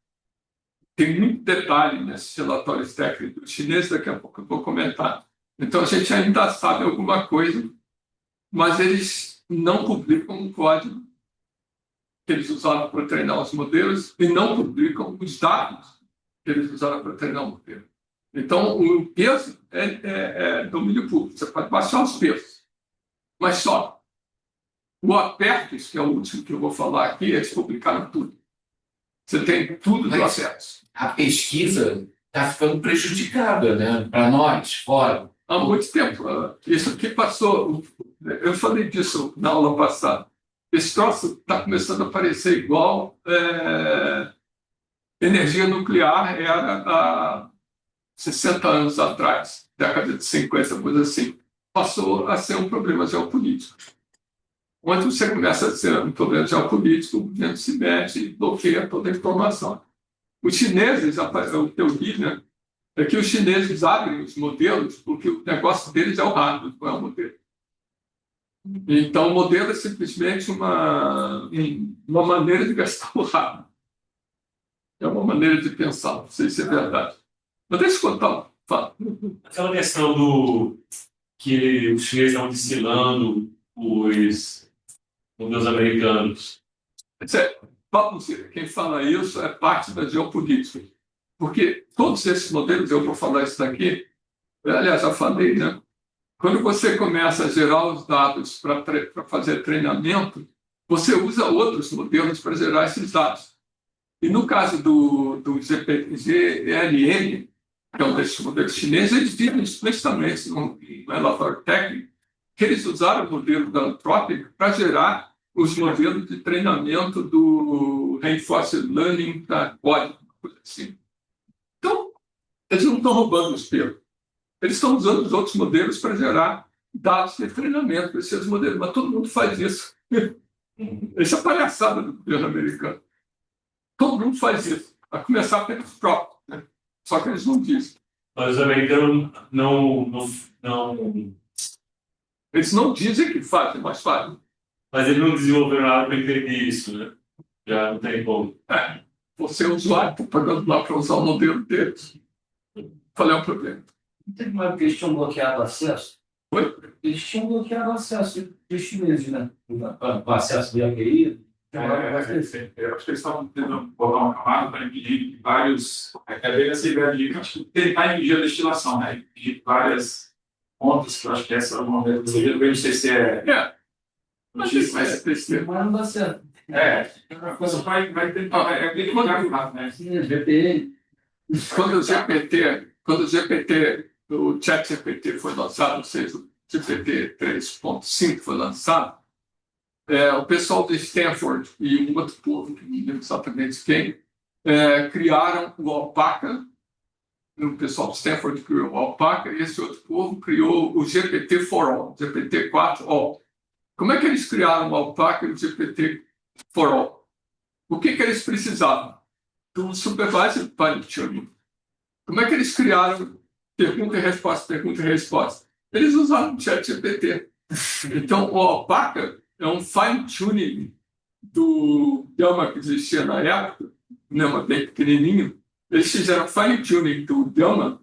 Tem muito detalhe nesses relatórios técnicos chineses, daqui a pouco eu vou comentar. Então, a gente ainda sabe alguma coisa, mas eles não publicam o código que eles usaram para treinar os modelos e não publicam os dados que eles usaram para treinar o modelo. Então, o peso é domínio público. Você pode baixar os pesos, mas só. O Apertos, que é o último que eu vou falar aqui, eles publicaram tudo. Você tem tudo do acesso. A pesquisa está ficando prejudicada, né? Para nós, fora. Há muito tempo. Isso aqui passou. Eu falei disso na aula passada. Esse troço está começando a parecer igual energia nuclear era há 60 anos atrás, década de 50, coisa assim. Passou a ser um problema geopolítico. onde você começa a ser um problema geopolítico, o governo se mete e bloqueia toda a informação. Os chineses, o que eu vi, né, é que os chineses abrem os modelos porque o negócio deles é o hardware, não é o modelo. Então, o modelo é simplesmente uma maneira de gastar o hardware. É uma maneira de pensar, não sei se é verdade. Mas deixa eu contar. Fala. Aquela questão do que os chineses estão desfilando os modelos americanos. Quem fala isso é parte da geopolítica. Porque todos esses modelos, eu vou falar isso daqui, aliás, já falei, né? Quando você começa a gerar os dados para fazer treinamento, você usa outros modelos para gerar esses dados. E no caso do GLM, que é um desses modelos chineses, eles dizem explicitamente no relatório técnico que eles usaram o modelo da Anthropic para gerar os modelos de treinamento do Reinforcement Learning para código, coisa assim. Então, eles não estão roubando os pelos. Eles estão usando os outros modelos para gerar dados de treinamento para esses modelos, mas todo mundo faz isso. Essa é a palhaçada do governo americano. Todo mundo faz isso, a começar pelos próprios, né? Só que eles não dizem. Mas os americanos não. Eles não dizem que fazem, mas fazem. Mas eles não desenvolveram nada para impedir isso, né? Já não tem como. Você é usuário, estou pagando lá para usar o modelo deles. Qual é o problema? Não teve uma época que eles tinham bloqueado o acesso? Oi? Eles tinham bloqueado o acesso dos chineses, né? O acesso do API. Eu acho que eles estavam tentando botar uma camada para impedir vários. É bem essa ideia de tentar impedir a destilação, né? Impedir várias pontas, que eu acho que essa é uma metodologia, eu não sei se é. Mas isso vai ser besteira. Mas não dá certo. A coisa vai tentar. É bem devagar, né? Sim, VPN. Quando o GPT, o ChatGPT foi lançado, ou seja, o GPT 3.5 foi lançado, o pessoal de Stanford e um outro povo, que não lembro exatamente quem, criaram o Alpaca. O pessoal de Stanford criou o Alpaca e esse outro povo criou o GPT for All, GPT-4 All. Como é que eles criaram o Alpaca e o GPT for All? O que eles precisavam? Do Supervised Fine-Tuning. Como é que eles criaram pergunta e resposta, pergunta e resposta? Eles usaram o ChatGPT. Então, o Alpaca é um fine-tuning do Llama que existia na época, Llama bem pequenininho. Eles fizeram fine-tuning do Llama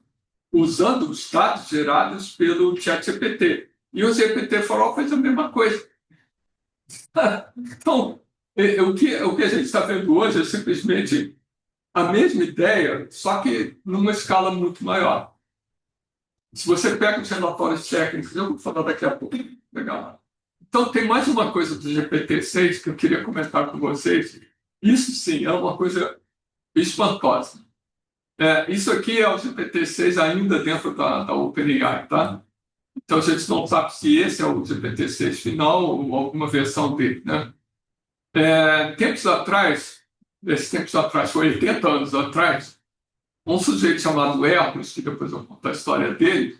usando os dados gerados pelo ChatGPT. E o GPT-4All faz a mesma coisa. Então, o que a gente está vendo hoje é simplesmente a mesma ideia, só que numa escala muito maior. Se você pega os relatórios técnicos, eu vou falar daqui a pouco. Legal. Então, tem mais uma coisa do GPT-6 que eu queria comentar com vocês. Isso sim é uma coisa espantosa. Isso aqui é o GPT-6 ainda dentro da OpenAI, tá? Então, a gente não sabe se esse é o GPT-6 final ou alguma versão dele, né? Tempos atrás, foi 80 anos atrás, um sujeito chamado Hermes, que depois eu vou contar a história dele,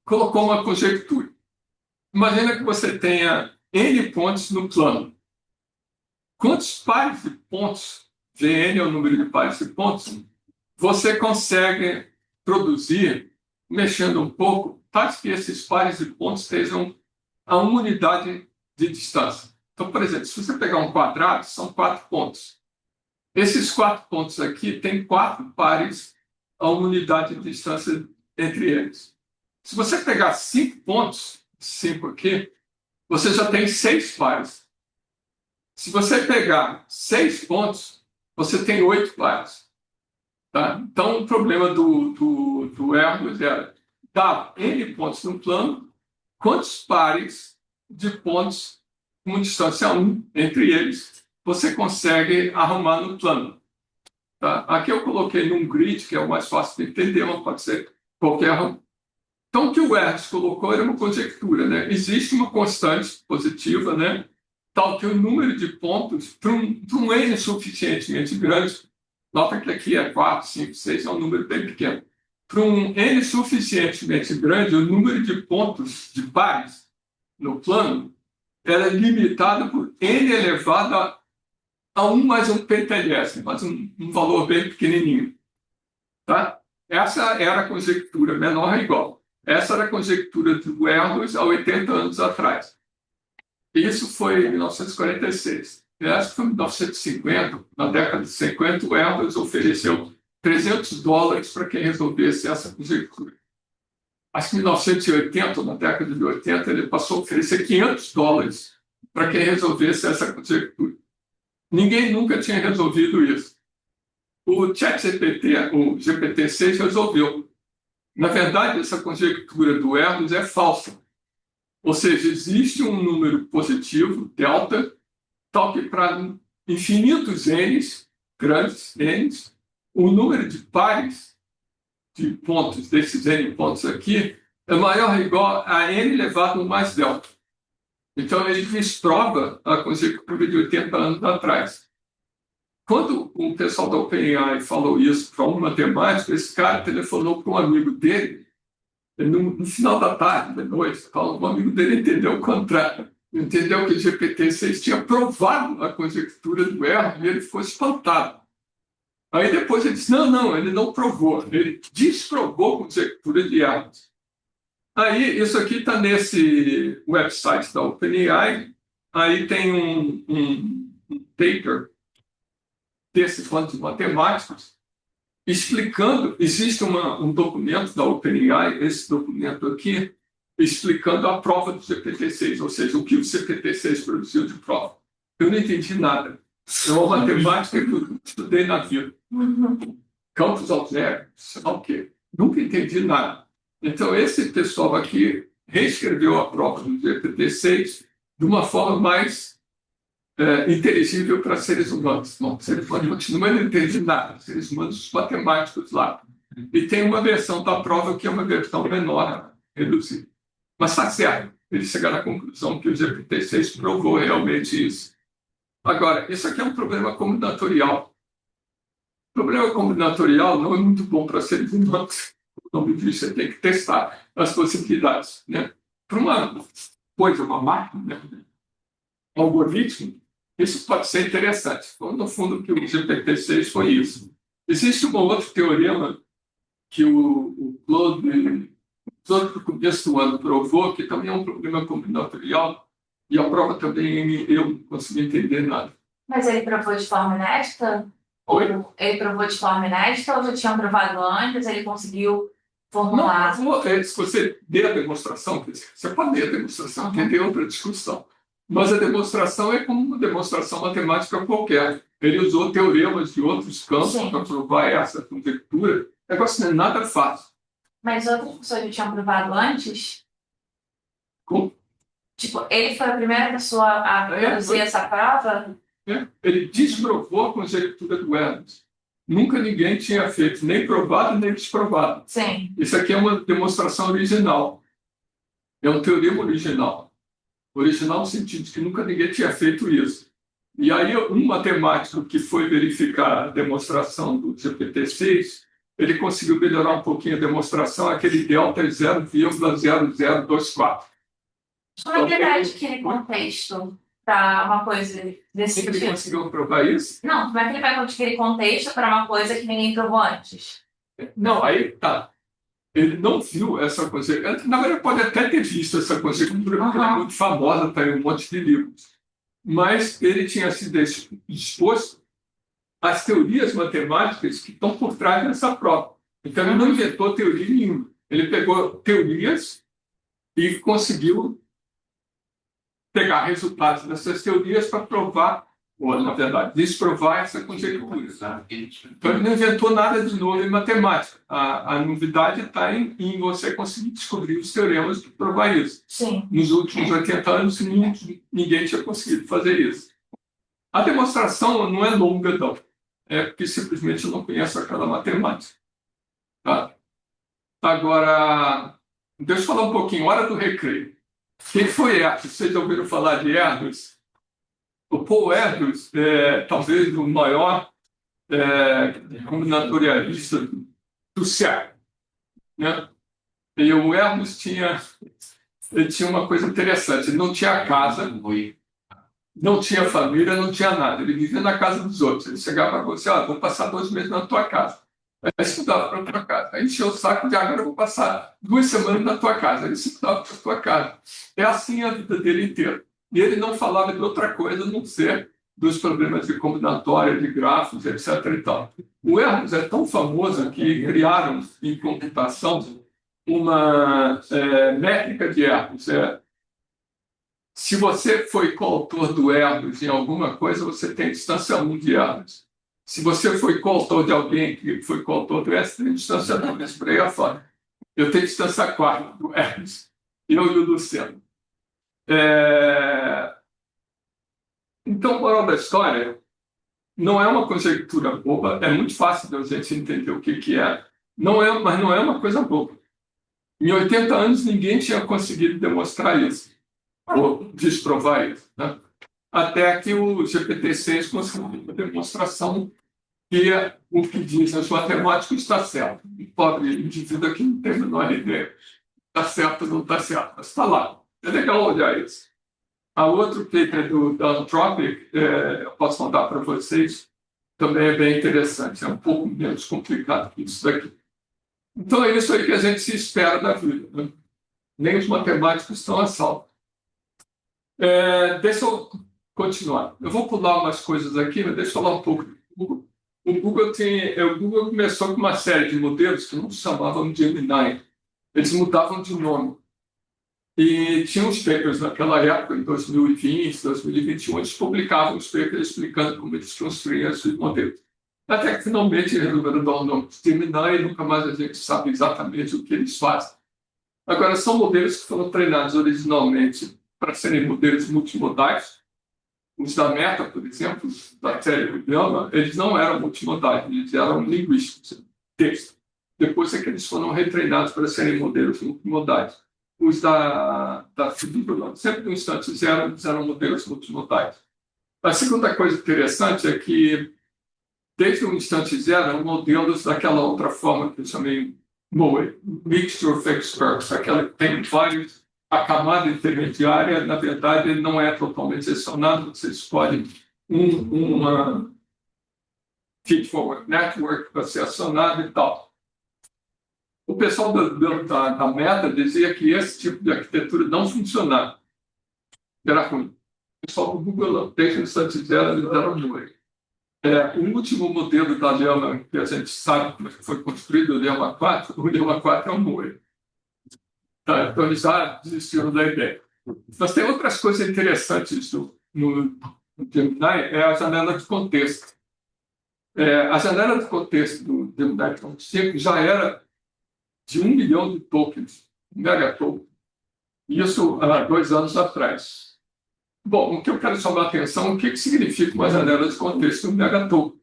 colocou uma conjectura. Imagina que você tenha N pontos no plano. Quantos pares de pontos, N é o número de pares de pontos, você consegue produzir, mexendo um pouco, tais que esses pares de pontos estejam a uma unidade de distância. Então, por exemplo, se você pegar um quadrado, são 4 pontos. Esses 4 pontos aqui têm 4 pares a uma unidade de distância entre eles. Se você pegar 5 pontos, 5 aqui, você já tem 6 pares. Se você pegar 6 pontos, você tem 8 pares. Tá? Então, o problema do Hermes era dar N pontos no plano, quantos pares de pontos com distância 1 entre eles você consegue arrumar no plano. Tá? Aqui eu coloquei num grid, que é o mais fácil de entender, mas pode ser qualquer. Então, o que o Hertz colocou era uma conjectura, né? Existe uma constante positiva, né? Tal que o número de pontos, para um N suficientemente grande, nota que aqui é 4, 5, 6, é um número bem pequeno. Para um N suficientemente grande, o número de pontos de pares no plano, ela é limitada por n elevado a 1 mais um pentelésimo, mas um valor bem pequenininho. Tá? Essa era a conjectura, menor ou igual. Essa era a conjectura do Erdős há 80 anos atrás. Isso foi em 1946. Essa foi em 1950, na década de 50, o Erdős ofereceu $300 para quem resolvesse essa conjectura. Acho que em 1980, na década de 80, ele passou a oferecer $500 para quem resolvesse essa conjectura. Ninguém nunca tinha resolvido isso. O ChatGPT, o GPT-6, resolveu. Na verdade, essa conjectura do Erdős é falsa. Ou seja, existe um número positivo, delta, tal que para infinitos n's, grandes n's, o número de pares de pontos, desses n pontos aqui, é maior ou igual a n elevado ao mais delta. Então, ele desprova a conjectura de 80 anos atrás. Quando o pessoal da OpenAI falou isso para um matemático, esse cara telefonou para um amigo dele, no final da tarde, da noite, um amigo dele entendeu o contrário. Entendeu que o GPT-6 tinha provado a conjectura do Erdős e ele ficou espantado. Aí depois ele disse, não, ele não provou, ele desprovou a conjectura de Erdős. Aí, isso aqui está nesse website da OpenAI, aí tem um paper desses quantos matemáticos explicando, existe um documento da OpenAI, esse documento aqui, explicando a prova do GPT-6, ou seja, o que o GPT-6 produziu de prova. Eu não entendi nada. É uma matemática que eu estudei na vida. Campos algébricos, sei lá o quê. Nunca entendi nada. Então, esse pessoal aqui reescreveu a prova do GPT-6 de uma forma mais inteligível para seres humanos. Bom, seres humanos continuam não entendem nada. Seres humanos, os matemáticos lá. E tem uma versão da prova que é uma versão menor, reduzida. Mas está certo. Eles chegaram à conclusão que o GPT-6 provou realmente isso. Agora, isso aqui é um problema combinatorial. O problema combinatorial não é muito bom para seres humanos. O nome disso, você tem que testar as possibilidades. Né? Para uma coisa, uma máquina, né? Um algoritmo, isso pode ser interessante. Então, no fundo, o que o GPT-6 foi isso. Existe um outro teorema que o Claude, no começo do ano, provou, que também é um problema combinatorial, e a prova também eu não consegui entender nada. Mas ele provou de forma inédita? Ou ele provou de forma inédita ou já tinham provado antes, ele conseguiu formular? Não, se você der a demonstração, você pode ler a demonstração, entender outra discussão. Mas a demonstração é como uma demonstração matemática qualquer. Ele usou teoremas de outros campos para provar essa conjectura. O negócio não é nada fácil. Mas outras pessoas já tinham provado antes? Como? Tipo, ele foi a primeira pessoa a produzir essa prova? Ele desprovou a conjectura do Erdős. Nunca ninguém tinha feito nem provado nem desprovado. Sim. Isso aqui é uma demonstração original. É um teorema original. Original no sentido de que nunca ninguém tinha feito isso. E aí um matemático que foi verificar a demonstração do GPT-6, ele conseguiu melhorar um pouquinho a demonstração, aquele delta é 0,0024. Como é que ele adquire contexto para uma coisa desse Ele tipo? conseguiu provar isso? Não, como é que ele vai adquirir contexto para uma coisa que ninguém provou antes? Não, aí tá. Ele não viu essa conjectura. Na verdade, pode até ter visto essa conjectura, porque ela é muito famosa, está em um monte de livros. Mas ele tinha sido exposto às teorias matemáticas que estão por trás dessa prova. Então, ele não inventou teoria nenhuma. Ele pegou teorias e conseguiu pegar resultados dessas teorias para provar, ou, na verdade, desprovar essa conjectura. Então, ele não inventou nada de novo em matemática. A novidade está em você conseguir descobrir os teoremas para provar isso. Sim. Nos últimos 80 anos, ninguém tinha conseguido fazer isso. A demonstração não é longa, não. É porque simplesmente não conhece aquela matemática. Tá? Agora, deixa eu falar um pouquinho. Hora do recreio. Quem foi Erdős? Vocês já ouviram falar de Erdős? O Paul Erdős é talvez o maior combinatorialista do século. Né? E o Erdős tinha ele tinha uma coisa interessante. Ele não tinha casa, não tinha família, não tinha nada. Ele vivia na casa dos outros. Ele chegava para você, vou passar 2 meses na tua casa. Aí se mudava para a tua casa. Aí encheu o saco de agora eu vou passar 2 semanas na tua casa. Aí ele se mudava para a tua casa. É assim a vida dele inteira. E ele não falava de outra coisa a não ser dos problemas de combinatória, de grafos, etc. E tal. O Hermes é tão famoso que criaram em computação uma métrica de Hermes. Se você foi coautor do Hermes em alguma coisa, você tem distância 1 de Hermes. Se você foi coautor de alguém que foi coautor do Hermes, tem distância 2. Por aí afora. Eu tenho distância 4 do Hermes. Eu e o Luciano. Então, moral da história, não é uma conjectura boba, é muito fácil de a gente entender o que é, mas não é uma coisa boba. Em 80 anos, ninguém tinha conseguido demonstrar isso, ou desprovar isso. Né? Até que o GPT-6 conseguiu uma demonstração que o que diz os matemáticos está certo. O pobre indivíduo aqui não tem a menor ideia. Está certo ou não está certo, mas está lá. É legal olhar isso. A outro paper da Anthropic, eu posso mandar para vocês, também é bem interessante, é um pouco menos complicado que isso daqui. Então é isso aí que a gente se espera da vida. Né? Nem os matemáticos estão a salvo. Deixa eu continuar. Eu vou pular umas coisas aqui, mas deixa eu falar um pouco do Google. O Google começou com uma série de modelos que não se chamavam Gemini. Eles mudavam de nome. E tinha uns papers naquela época, em 2020, 2021, eles publicavam os papers explicando como eles construíam esses modelos. Até que finalmente resolveram dar o nome de Gemini e nunca mais a gente sabe exatamente o que eles fazem. Agora, são modelos que foram treinados originalmente para serem modelos multimodais. Os da Meta, por exemplo, da Telegram, eles não eram multimodais, eles eram linguísticos, texto. Depois é que eles foram retreinados para serem modelos multimodais. Os da Fibula, sempre no instante zero, eles eram modelos multimodais. A segunda coisa interessante é que, desde o instante zero, eram modelos daquela outra forma que eu chamei MOE, Mixture of Experts, aquela que tem vários. A camada intermediária, na verdade, não é totalmente selecionada, você escolhe uma feed-forward network para ser acionado e tal. O pessoal da Meta dizia que esse tipo de arquitetura não funcionava. Era ruim. O pessoal do Google, desde o instante zero, eles eram ruins. O último modelo da Llama, que a gente sabe como foi construído, o Llama 4 é um MOE. Tá, então eles já desistiram da ideia. Mas tem outras coisas interessantes no Gemini, é a janela de contexto. A janela de contexto do Gemini 5 já era de 1 milhão de tokens, megatoken. Isso há 2 anos atrás. Bom, o que eu quero chamar a atenção é o que significa uma janela de contexto de 1 megatoken.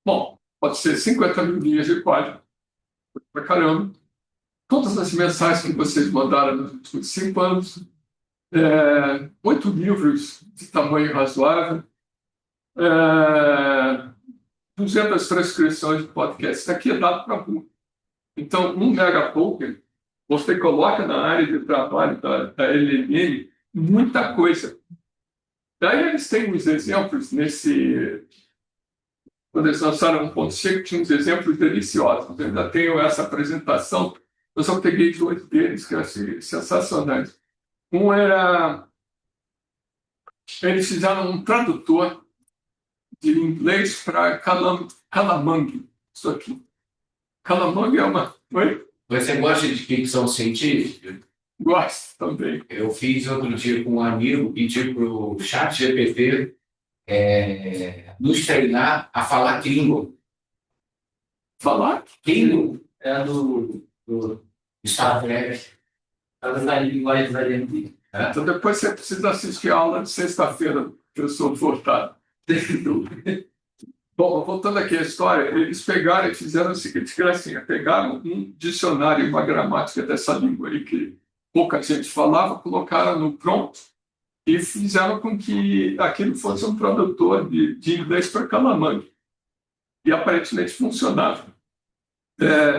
Bom, pode ser 50 mil linhas de código, para caramba. Todas as mensagens que vocês mandaram nos últimos 5 anos, 8 livros de tamanho razoável, 200 transcrições de podcast. Isso aqui é dado para burro. Então, 1 megatoken, você coloca na área de trabalho da LLM muita coisa. Daí eles têm uns exemplos quando eles lançaram 1.5, tinha uns exemplos deliciosos. Eu ainda tenho essa apresentação. Eu só peguei 2 deles que eu achei sensacionais. Um era... Eles fizeram um tradutor de inglês para Calamang. Isso aqui. Calamang é uma... Oi? Você gosta de ficção científica? Gosto também. Eu fiz outro dia com um amigo, pedi para o chat GPT nos treinar a falar Klingon. Falar? Klingon? É do Star Trek. da linguagem variante. Então depois você precisa assistir a aula de sexta-feira, que eu sou voltado. Bom, voltando aqui à história, eles pegaram e fizeram o seguinte, gracinha, pegaram um dicionário, uma gramática dessa língua aí que pouca gente falava, colocaram no prompt e fizeram com que aquilo fosse um tradutor de inglês para Calamang. E aparentemente funcionava.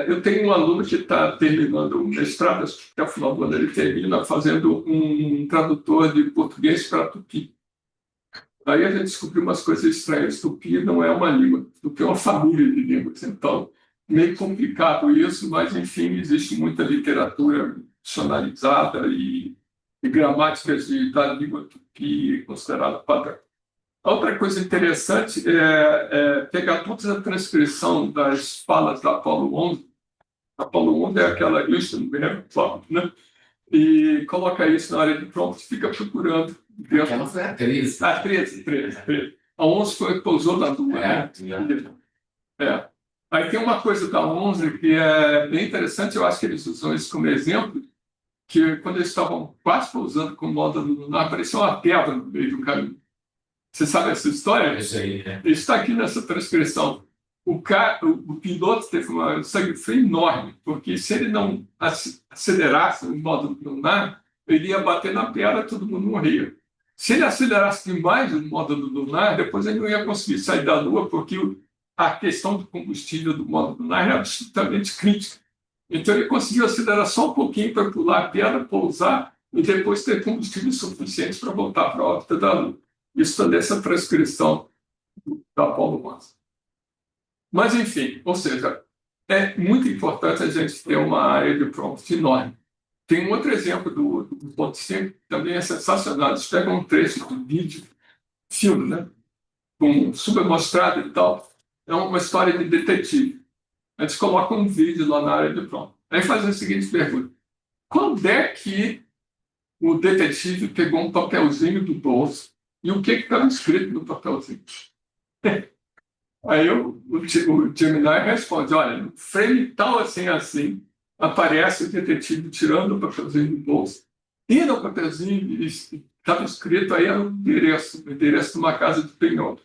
Eu tenho um aluno que está terminando o mestrado, acho que até o final do ano ele termina, fazendo um tradutor de português para tupi. Aí a gente descobriu umas coisas estranhas. Tupi não é uma língua, tupi é uma família de línguas. Então, meio complicado isso, mas, enfim, existe muita literatura dicionarizada e gramáticas da língua tupi considerada padrão. Outra coisa interessante é pegar toda a transcrição das falas da Apolo 11. Apolo 11 é aquela Houston, né? E coloca isso na área de prompt e fica procurando. Aquela foi a 13. 13. A 11 foi que pousou na Lua, né? Aí tem uma coisa da 11 que é bem interessante, eu acho que eles usam isso como exemplo, que quando eles estavam quase pousando com o módulo lunar, apareceu uma pedra no meio do caminho. Você sabe essa história? Isso aí, né? Está aqui nessa transcrição. O piloto teve um sangue frio enorme, porque se ele não acelerasse o módulo lunar, ele ia bater na pedra e todo mundo morria. Se ele acelerasse demais o módulo lunar, depois ele não ia conseguir sair da Lua, porque a questão do combustível do módulo lunar era absolutamente crítica. Então ele conseguiu acelerar só um pouquinho para pular a pedra, pousar e depois ter combustível suficiente para voltar para a órbita da Lua. Isso está nessa transcrição da Apolo 11. Mas, enfim, ou seja, é muito importante a gente ter uma área de prompt enorme. Tem um outro exemplo do ponto 5 que também é sensacional. Eles pegam um trecho do vídeo, filme, né? Com subamostrado e tal. É uma história de detetive. Eles colocam um vídeo lá na área de prompt. Aí fazem a seguinte pergunta. Quando é que o detetive pegou um papelzinho do bolso e o que estava escrito no papelzinho? Aí o Gemini responde, olha, no frame tal assim, aparece o detetive tirando o papelzinho do bolso. E no papelzinho estava escrito aí o endereço de uma casa de penhor.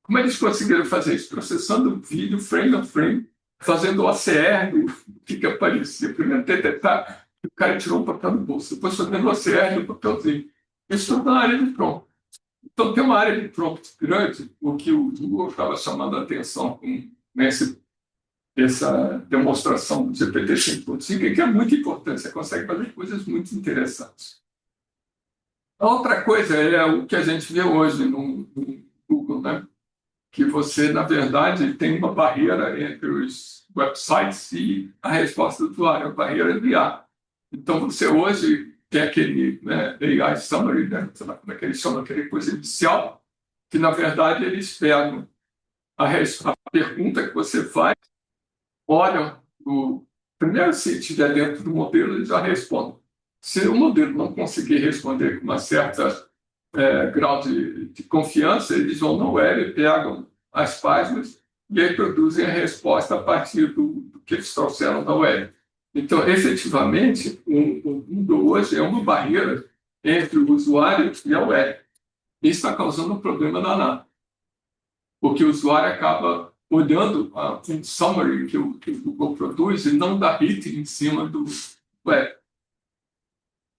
Como eles conseguiram fazer isso? Processando o vídeo, frame a frame, fazendo o OCR do que aparecia. Primeiro detectar que o cara tirou o papel do bolso, depois fazendo o OCR do papelzinho. Isso tudo na área de prompt. Então, tem uma área de prompt grande, o que o Google estava chamando a atenção com essa demonstração do GPT 5.5, que é muito importante, você consegue fazer coisas muito interessantes. A outra coisa é o que a gente vê hoje no Google, né? Que você, na verdade, tem uma barreira entre os websites e a resposta do usuário, a barreira de IA. Então, você hoje tem aquele AI Summary, né? Sei lá como é que eles chamam, aquele coisa inicial, que, na verdade, eles pegam a pergunta que você faz, olham, primeiro, se estiver dentro do modelo, eles já respondem. Se o modelo não conseguir responder com uma certa grau de confiança, eles vão na web, pegam as páginas e aí produzem a resposta a partir do que eles trouxeram da web. Então, efetivamente, o Google hoje é uma barreira entre o usuário e a web. Isso está causando um problema danado, porque o usuário acaba olhando um summary que o Google produz e não dá hit em cima do web.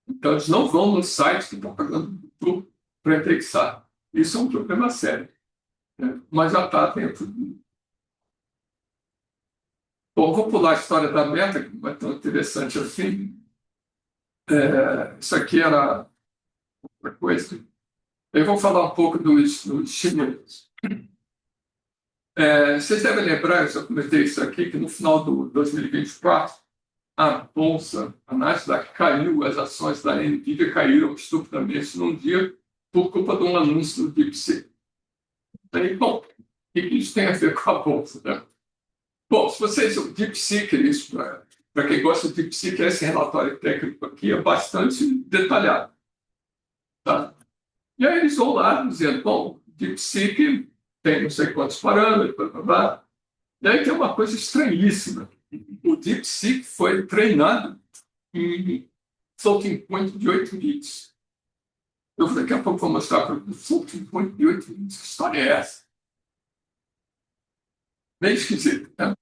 Então, eles não vão no site que estão pagando para indexar. Isso é um problema sério, né? Mas já está dentro do... Bom, vou pular a história da Meta, que não é tão interessante assim. Isso aqui era outra coisa. Eu vou falar um pouco dos chineses. Vocês devem lembrar, eu já comentei isso aqui, que no final de 2024, a Bolsa, a Nasdaq caiu, as ações da NVIDIA caíram estupidamente num dia por culpa de um anúncio do DeepSeek. Aí, bom, o que isso tem a ver com a Bolsa, né? Bom, se vocês, o DeepSeek, isso, para quem gosta do DeepSeek, esse relatório técnico aqui é bastante detalhado. Tá? E aí eles vão lá dizendo, bom, DeepSeek tem não sei quantos parâmetros, blá, blá, blá. E aí tem uma coisa estranhíssima. O DeepSeek foi treinado em floating point de 8 bits. Eu daqui a pouco vou mostrar para o floating point de 8 bits. Que história é essa? Bem esquisito, né?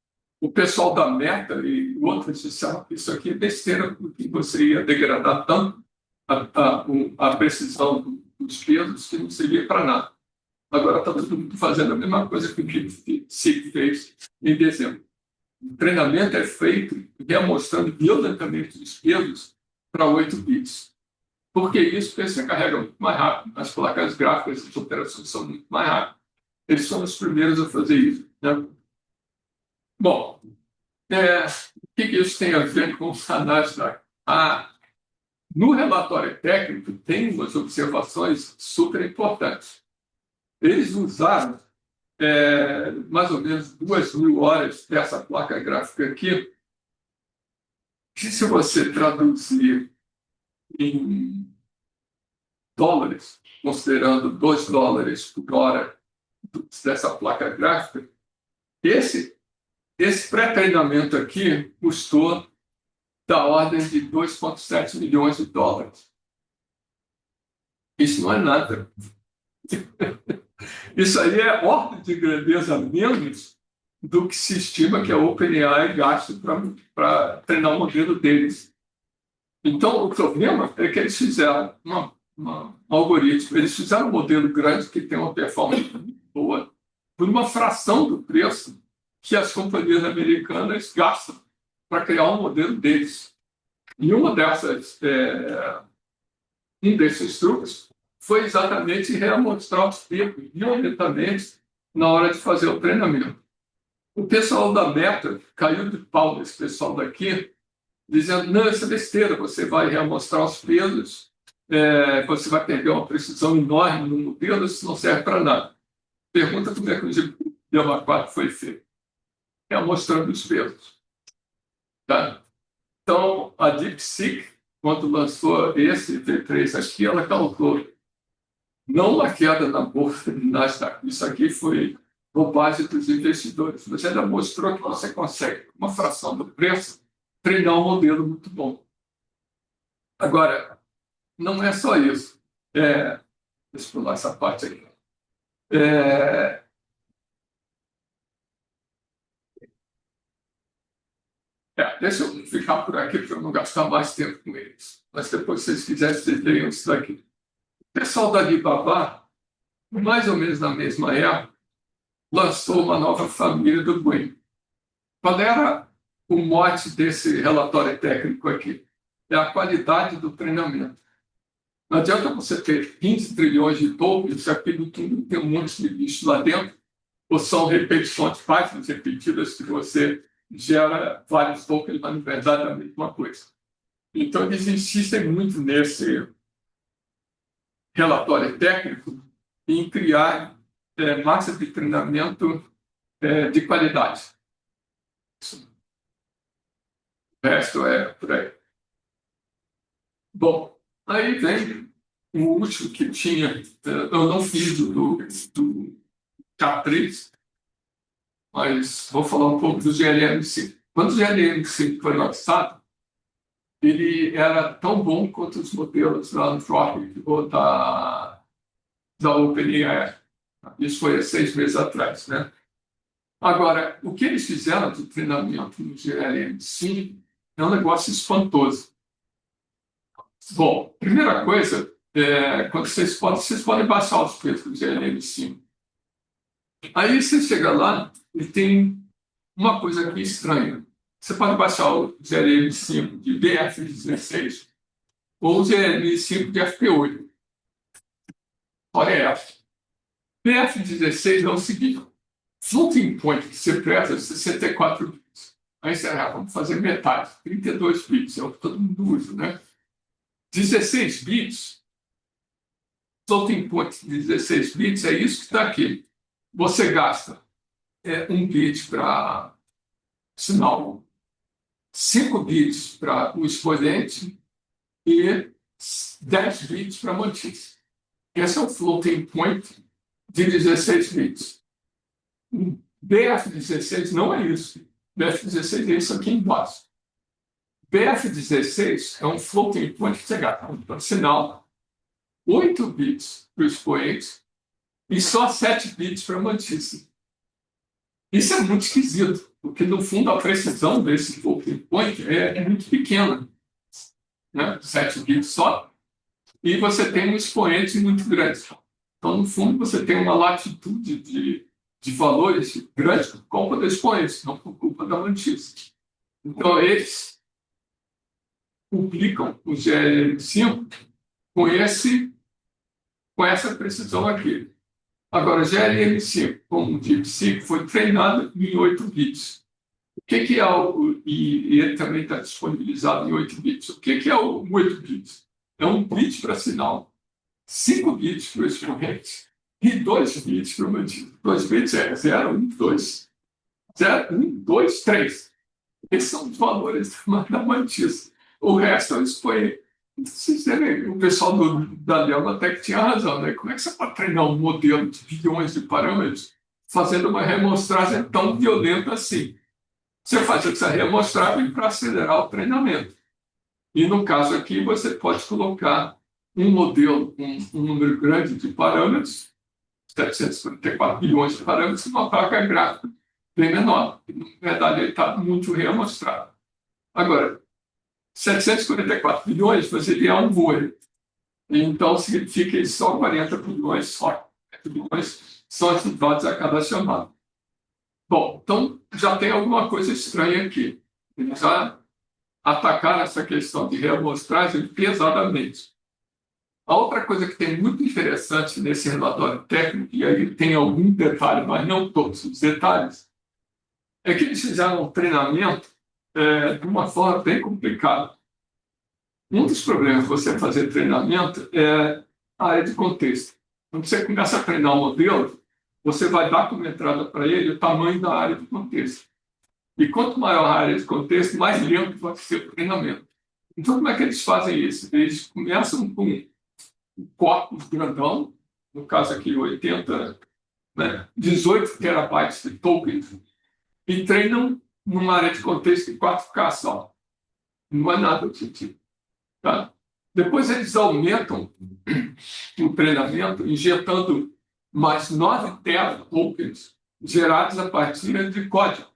O pessoal da Meta e outros disseram que isso aqui é besteira, porque você ia degradar tanto a precisão dos pesos que não servia para nada. Agora está todo mundo fazendo a mesma coisa que o DeepSeek fez em dezembro. O treinamento é feito remostrando violentamente os pesos para 8 bits. Por que isso? Porque você carrega muito mais rápido. As placas gráficas, as operações são muito mais rápidas. Eles são os primeiros a fazer isso, né? Bom, o que isso tem a ver com a Nasdaq? No relatório técnico, tem umas observações super importantes. Eles usaram mais ou menos 2.000 horas dessa placa gráfica aqui, que se você traduzir em dólares, considerando $2 por hora dessa placa gráfica, esse pré-treinamento aqui custou da ordem de 2,7 milhões de dólares. Isso não é nada. Isso aí é ordem de grandeza menos do que se estima que a OpenAI gasta para treinar o modelo deles. Então, o problema é que eles fizeram um algoritmo, eles fizeram um modelo grande que tem uma performance muito boa por uma fração do preço que as companhias americanas gastam para criar um modelo deles. E um desses truques foi exatamente reamostrar os picos violentamente na hora de fazer o treinamento. O pessoal da Meta caiu de pau nesse pessoal daqui, dizendo, não, isso é besteira, você vai reamostrar os pesos, você vai perder uma precisão enorme no modelo, isso não serve para nada. Pergunta como é que o Diagrama 4 foi feito. Reamostrando os pesos. Tá? Então, a DeepSeek, quando lançou esse V3 aqui, ela calculou não uma queda na bolsa de Nasdaq. Isso aqui foi bobagem dos investidores. Mas ainda mostrou que você consegue, com uma fração do preço, treinar um modelo muito bom. Agora, não é só isso. Deixa eu pular essa parte aqui. Deixa eu ficar por aqui para eu não gastar mais tempo com eles. Mas depois, se vocês quiserem, vocês leiam isso daqui. O pessoal da Alibaba, mais ou menos na mesma época, lançou uma nova família do Brain. Qual era o mote desse relatório técnico aqui? É a qualidade do treinamento. Não adianta você ter 15 trilhões de tokens se aquilo tudo tem um monte de bicho lá dentro, ou são repetições, páginas repetidas que você gera vários tokens, mas na verdade é a mesma coisa. Então, eles insistem muito nesse relatório técnico em criar massa de treinamento de qualidade. O resto é por aí. Bom, aí vem o último que tinha, eu não fiz do K3, mas vou falar um pouco do GLM5. Quando o GLM5 foi lançado, ele era tão bom quanto os modelos da Anthropic ou da OpenAI. Isso foi há 6 meses atrás, né? Agora, o que eles fizeram de treinamento no GLM5 é um negócio espantoso. Bom, primeira coisa, quando vocês podem baixar os preços do GLM5. Aí você chega lá e tem uma coisa aqui estranha. Você pode baixar o GLM5 de BF16 ou o GLM5 de FP8. Olha essa. BF16 é o seguinte: floating point que você presta 64 bits. Aí você vamos fazer metade, 32 bits, é o que todo mundo usa, né? 16 bits, floating point de 16 bits é isso que está aqui. Você gasta 1 bit para sinal, 5 bits para o expoente e 10 bits para a notícia. Esse é o floating point de 16 bits. BF16 não é isso. BF16 é isso aqui embaixo. BF16 é um floating point que você gasta para sinal, 8 bits para o expoente e só 7 bits para a notícia. Isso é muito esquisito, porque no fundo a precisão desse floating point é muito pequena, né? 7 bits só, e você tem um expoente muito grande. Então, no fundo, você tem uma latitude de de valores grandes por culpa dos expoentes, não por culpa da notícia. Então, eles publicam o GLM5 com essa precisão aqui. Agora, o GLM5, como o DeepSeek, foi treinado em 8 bits. O que é e ele também está disponibilizado em 8 bits. O que é o 8 bits? É 1 bit para sinal, 5 bits para o expoente e 2 bits para o mantido. 2 bits é 0, 1, 2. 0, 1, 2, 3. Esses são os valores da mantissa. O resto é o expoente. O pessoal da Dell até que tinha razão, né? Como é que você pode treinar um modelo de bilhões de parâmetros fazendo uma reamostragem tão violenta assim? Você faz essa reamostragem para acelerar o treinamento. E no caso aqui, você pode colocar um modelo com um número grande de parâmetros, 744 bilhões de parâmetros, numa placa gráfica bem menor. Na verdade, ele está muito reamostrado. Agora, 744 bilhões você tem um voo. Então, significa que só 40 bilhões são ativados a cada chamada. Bom, então já tem alguma coisa estranha aqui. Eles já atacaram essa questão de reamostragem pesadamente. A outra coisa que tem muito interessante nesse relatório técnico, e aí tem algum detalhe, mas não todos os detalhes, é que eles fizeram um treinamento de uma forma bem complicada. Um dos problemas de você fazer treinamento é a área de contexto. Quando você começa a treinar um modelo, você vai dar como entrada para ele o tamanho da área de contexto. E quanto maior a área de contexto, mais lento vai ser o treinamento. Então, como é que eles fazem isso? Eles começam com um corpus grandão, no caso aqui 18 terabytes de tokens, e treinam numa área de contexto de 4K só. Não é nada do tipo. Tá? Depois eles aumentam o treinamento, injetando mais 9 tokens gerados a partir de código.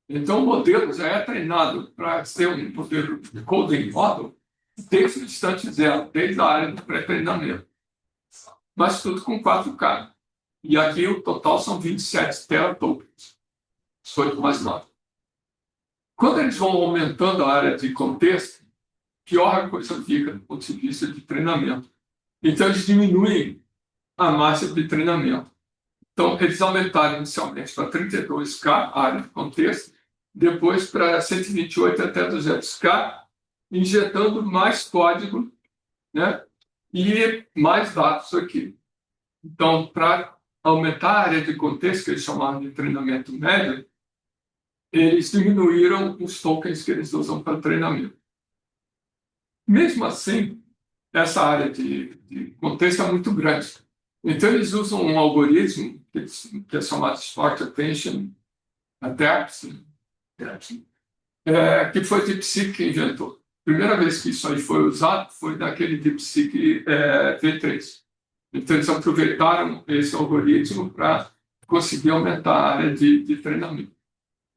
Então, o modelo já é treinado para ser um modelo de coding model desde o instante zero, desde a área do pré-treinamento. Mas tudo com 4K. E aqui o total são 27 teratokens. 18 mais 9. Quando eles vão aumentando a área de contexto, pior a coisa fica do ponto de vista de treinamento. Então, eles diminuem a margem de treinamento. Então, eles aumentaram inicialmente para 32K a área de contexto, depois para 128 até 200K, injetando mais código, né? E mais dados aqui. Então, para aumentar a área de contexto, que eles chamavam de treinamento médio, eles diminuíram os tokens que eles usam para treinamento. Mesmo assim, essa área de contexto é muito grande. Então, eles usam um algoritmo que é chamado Spark Attention Adaptation, que foi o DeepSeek que inventou. A primeira vez que isso aí foi usado foi naquele DeepSeek V3. Então, eles aproveitaram esse algoritmo para conseguir aumentar a área de treinamento.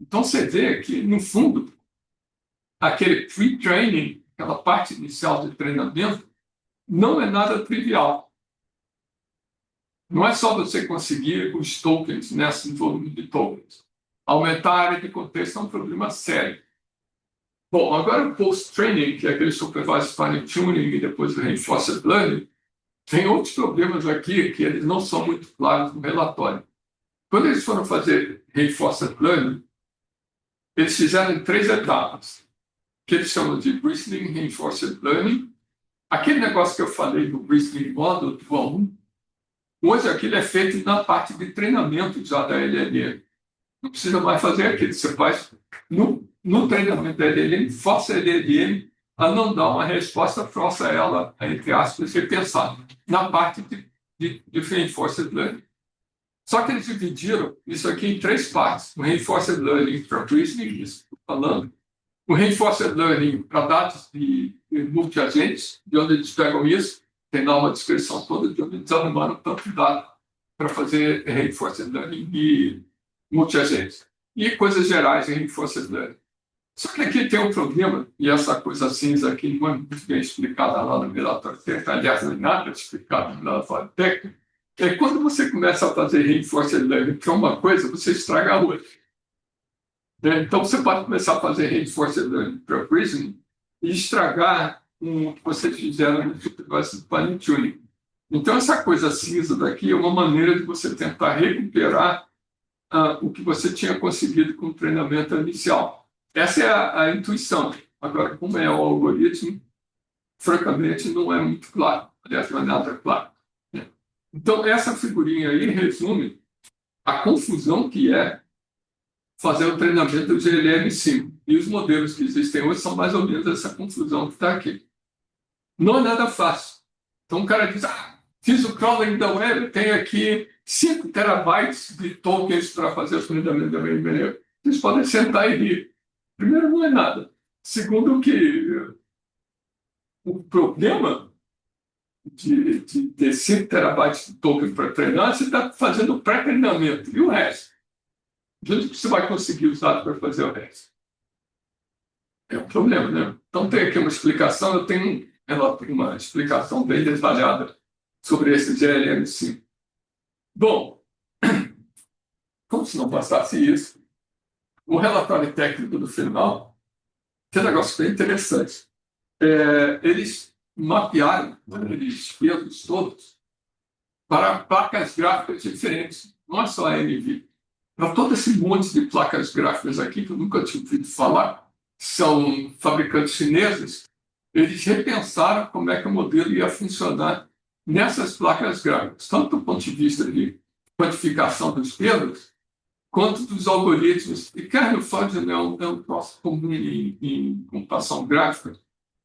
Então, você vê que, no fundo, aquele pre-training, aquela parte inicial de treinamento, não é nada trivial. Não é só você conseguir os tokens, nesse volume de tokens. Aumentar a área de contexto é um problema sério. Bom, agora o post-training, que é aquele supervised fine-tuning e depois o reinforced learning, tem outros problemas aqui que eles não são muito claros no relatório. Quando eles foram fazer reinforced learning, eles fizeram em 3 etapas, que eles chamam de Reasoning Reinforced Learning. Aquele negócio que eu falei do Reasoning Model, do aluno, hoje aquilo é feito na parte de treinamento já da LLM. Não precisa mais fazer aquilo. Você faz no treinamento da LLM, força a LLM a não dar uma resposta, força ela, entre aspas, repensar na parte de Reinforced Learning. Só que eles dividiram isso aqui em 3 partes. O Reinforced Learning para Reasoning, isso que estou falando. O Reinforced Learning para dados de multiagentes, de onde eles pegam isso. Tem lá uma descrição toda de onde eles arrumaram tanto dado para fazer Reinforced Learning de multiagentes. E coisas gerais em Reinforced Learning. Só que aqui tem um problema, e essa coisa cinza aqui não é muito bem explicada lá no relatório técnico, aliás, não é nada explicado no relatório técnico, É quando você começa a fazer reinforcement learning para uma coisa, você estraga a outra. Né? Então, você pode começar a fazer reinforcement learning para Prism e estragar o que vocês fizeram no supervised fine tuning. Então, essa coisa cinza daqui é uma maneira de você tentar recuperar o que você tinha conseguido com o treinamento inicial. Essa é a intuição. Agora, como é o algoritmo, francamente, não é muito claro. Aliás, não é nada claro. Né? Então, essa figurinha aí resume a confusão que é fazer o treinamento do GLM5. E os modelos que existem hoje são mais ou menos essa confusão que está aqui. Não é nada fácil. Então, o cara diz, fiz o crawling da web, tenho aqui 5 terabytes de tokens para fazer o treinamento da minha e-mail. Vocês podem sentar e rir. Primeiro, não é nada. Segundo, que o problema de ter 5 terabytes de token para treinar, você está fazendo o pré-treinamento. E o resto? De onde você vai conseguir os dados para fazer o resto? É um problema, né? Então, tem aqui uma explicação. Eu tenho uma explicação bem detalhada sobre esse GLM5. Bom, como se não bastasse isso, o relatório técnico do final tem um negócio bem interessante. Eles mapearam aqueles pesos todos para placas gráficas diferentes, não é só a NV. Para todo esse monte de placas gráficas aqui, que eu nunca tinha ouvido falar, são fabricantes chineses, eles repensaram como é que o modelo ia funcionar nessas placas gráficas, tanto do ponto de vista de quantificação dos pesos, quanto dos algoritmos. E kernel fudging é um troço comum em computação gráfica.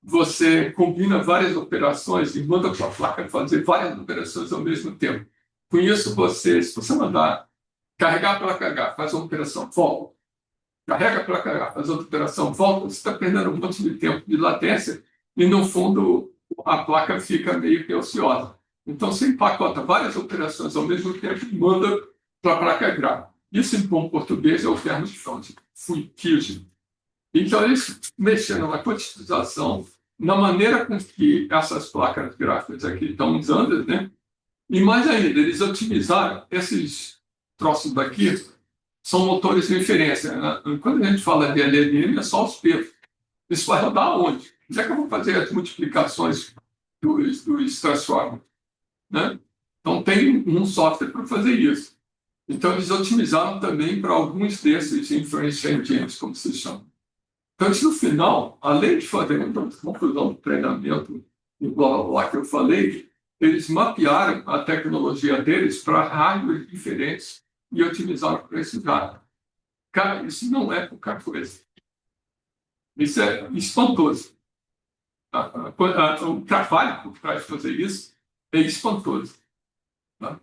Você combina várias operações e manda para a placa fazer várias operações ao mesmo tempo. Com isso, se você mandar carregar a placa H, faz uma operação, volta. Carrega a placa H, faz outra operação, volta. Você está perdendo um monte de tempo de latência e, no fundo, a placa fica meio que ociosa. Então, você empacota várias operações ao mesmo tempo e manda para a placa gráfica. Isso, em bom português, é o termo de fonte, fusion. Então, eles mexeram na quantização, na maneira com que essas placas gráficas aqui estão usando, né? E mais ainda, eles otimizaram esses troços daqui, são motores de referência. Quando a gente fala de LLM, é só os pesos. Isso vai rodar onde? Onde é que eu vou fazer as multiplicações dos transformers? Né? Então, tem um software para fazer isso. Então, eles otimizaram também para alguns desses inference engines, como se chama. Então, no final, além de fazer uma conclusão do treinamento, igual lá que eu falei, eles mapearam a tecnologia deles para hardware diferentes e otimizaram para esse dado. Cara, isso não é pouca coisa. Isso é espantoso. O trabalho por trás de fazer isso é espantoso. Tá?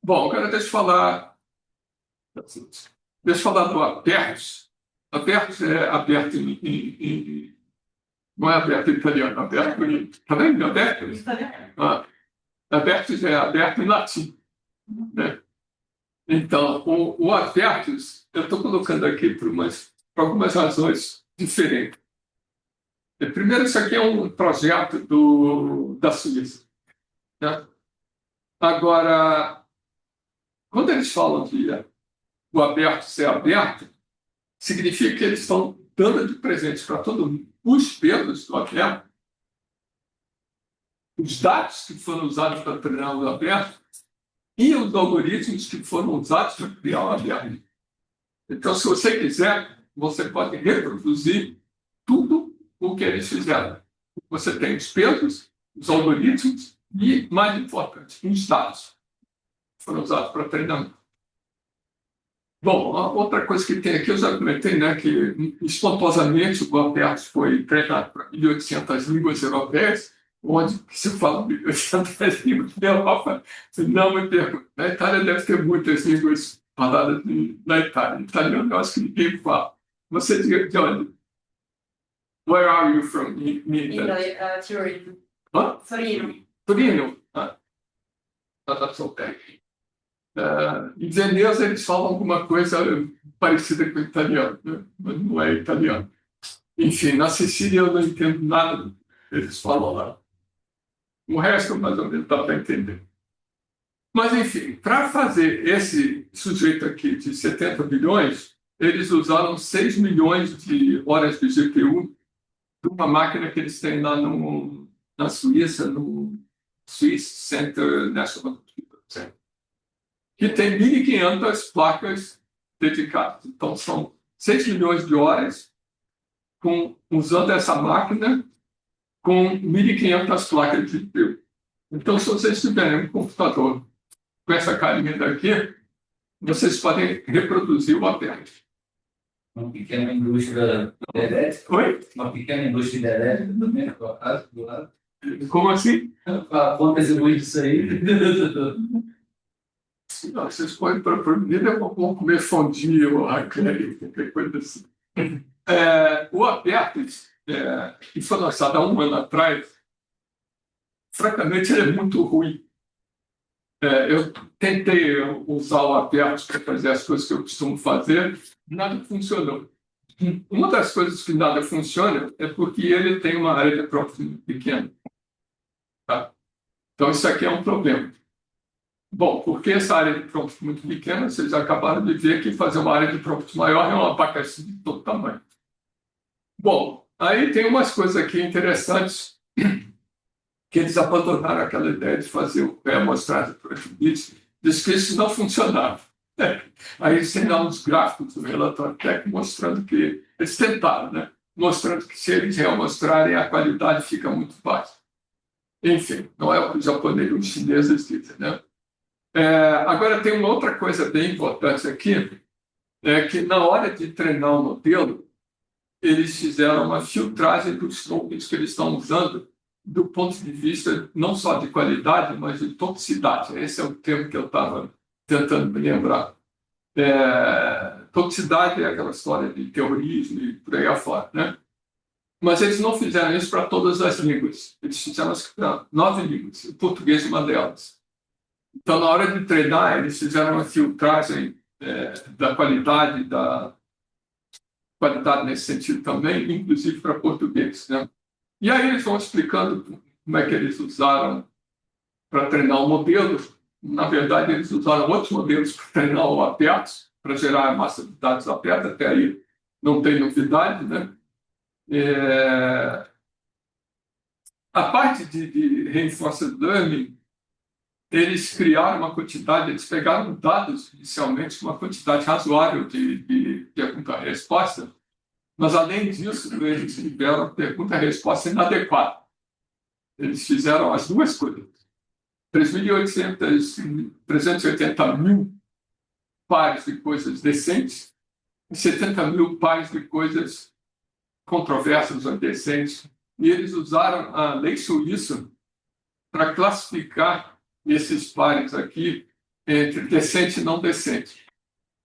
Bom, agora deixa eu falar do Apertos. Apertos é aberto não é aberto em italiano, aberto em... Está vendo? Aberto? Apertos é aberto em latim. Né? Então, o Apertos, eu estou colocando aqui por algumas razões diferentes. Primeiro, isso aqui é um projeto da Suíça. Né? Agora, quando eles falam de o aberto ser aberto, significa que eles estão dando de presente para todo mundo os pesos do aberto, os dados que foram usados para treinar o aberto e os algoritmos que foram usados para criar o aberto. Então, se você quiser, você pode reproduzir tudo o que eles fizeram. Você tem os pesos, os algoritmos e, mais importante, os dados que foram usados para treinamento. Bom, outra coisa que tem aqui, eu já comentei, né, que espantosamente o Apertos foi treinado para 1.800 línguas europeias, onde se fala 1.800 línguas da Europa. Não me pergunto. Na Itália deve ter muitas línguas faladas na Itália. Italiano eu acho que ninguém fala. Você diga de onde? Where are you from? In Italy? Turin. Hã? Torino. Torino? That's okay. Em Veneza eles falam alguma coisa parecida com o italiano, né? Mas não é italiano. Enfim, na Sicília eu não entendo nada do que eles falam lá. O resto, mais ou menos, dá para entender. Mas, enfim, para fazer esse sujeito aqui de 70 bilhões, eles usaram 6 milhões de horas de GPU de uma máquina que eles têm lá na Suíça, no Swiss Center National Computer Center, que tem 1.500 placas dedicadas. Então, são 6 milhões de horas usando essa máquina com 1.500 placas de GPU. Então, se vocês tiverem um computador com essa carinha daqui, vocês podem reproduzir o aperto. Uma pequena indústria elétrica. Oi? Uma pequena indústria elétrica também na tua casa, do lado. Como assim? Quantas luzes disso aí? Não, vocês podem para mim, vão comer fondue ou raclette, qualquer coisa assim. O Apertus, que foi lançado há 1 ano atrás, francamente, ele é muito ruim. Eu tentei usar o Apertus para fazer as coisas que eu costumo fazer, nada funcionou. Uma das coisas que nada funciona é porque ele tem uma área de prompt muito pequena. Tá? Então, isso aqui é um problema. Bom, porque essa área de prompt muito pequena, vocês acabaram de ver que fazer uma área de prompt maior é um abacaxi de todo tamanho. Bom, aí tem umas coisas aqui interessantes que eles abandonaram aquela ideia de fazer o amostragem por bits, diz que isso não funcionava. Aí eles têm lá uns gráficos do relatório técnico mostrando que eles tentaram, né? Mostrando que se eles reamostrarem, a qualidade fica muito baixa. Enfim, não é o que os japoneses e os chineses dizem, né? Agora, tem uma outra coisa bem importante aqui, é que na hora de treinar o modelo, eles fizeram uma filtragem dos tokens que eles estão usando do ponto de vista não só de qualidade, mas de toxicidade. Esse é o termo que eu estava tentando me lembrar. Toxicidade é aquela história de terrorismo e por aí afora, né? Mas eles não fizeram isso para todas as línguas. Eles fizeram para 9 línguas, o português é uma delas. Então, na hora de treinar, eles fizeram uma filtragem da qualidade nesse sentido também, inclusive para português, né? E aí eles vão explicando como é que eles usaram para treinar o modelo. Na verdade, eles usaram outros modelos para treinar o Apertus, para gerar a massa de dados aperta, até aí não tem novidade, né? A parte de reinforcement learning, eles criaram uma quantidade, eles pegaram dados inicialmente com uma quantidade razoável de pergunta-resposta, mas além disso, eles tiveram pergunta-resposta inadequada. Eles fizeram as duas coisas. 380 mil pares de coisas decentes e 70 mil pares de coisas controversas ou indecentes. E eles usaram a lei suíça para classificar esses pares aqui entre decente e não decente.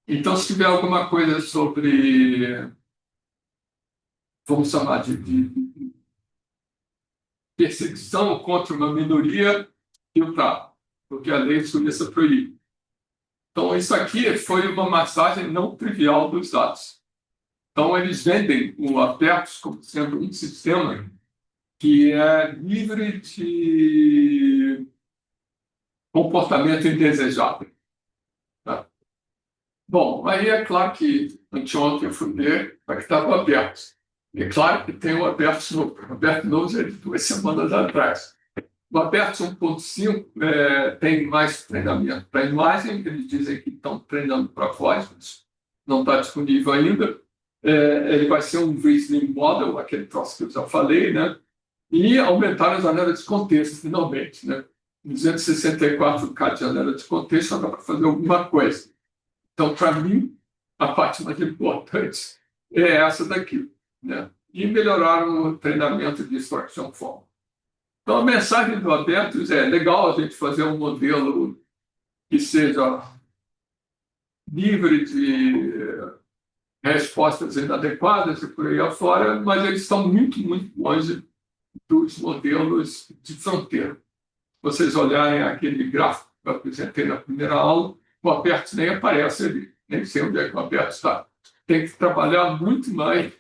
Então, se tiver alguma coisa sobre, vamos chamar de perseguição contra uma minoria, filtrar, porque a lei suíça proíbe. Então, isso aqui foi uma massagem não trivial dos dados. Então, eles vendem o Apertus como sendo um sistema que é livre de comportamento indesejável. Tá? Bom, aí é claro que anteontem eu fui ver para que estava o Apertus. É claro que tem o Apertus novo. O Apertus novo é de 2 semanas atrás. O Apertus 1.5 tem mais treinamento para imagem. Eles dizem que estão treinando para voz, mas não está disponível ainda. Ele vai ser um reasoning model, aquele troço que eu já falei, né? E aumentaram as janelas de contexto, finalmente, né? 264K de janela de contexto dá para fazer alguma coisa. Então, para mim, a parte mais importante é essa daqui, né? E melhoraram o treinamento de instruction form. Então, a mensagem do Apertus é legal a gente fazer um modelo que seja livre de respostas inadequadas e por aí afora, mas eles estão muito, muito longe dos modelos de fronteira. Vocês olharem aquele gráfico que eu apresentei na primeira aula, o Apertus nem aparece ali, nem sei onde é que o Apertus está. Tem que trabalhar muito mais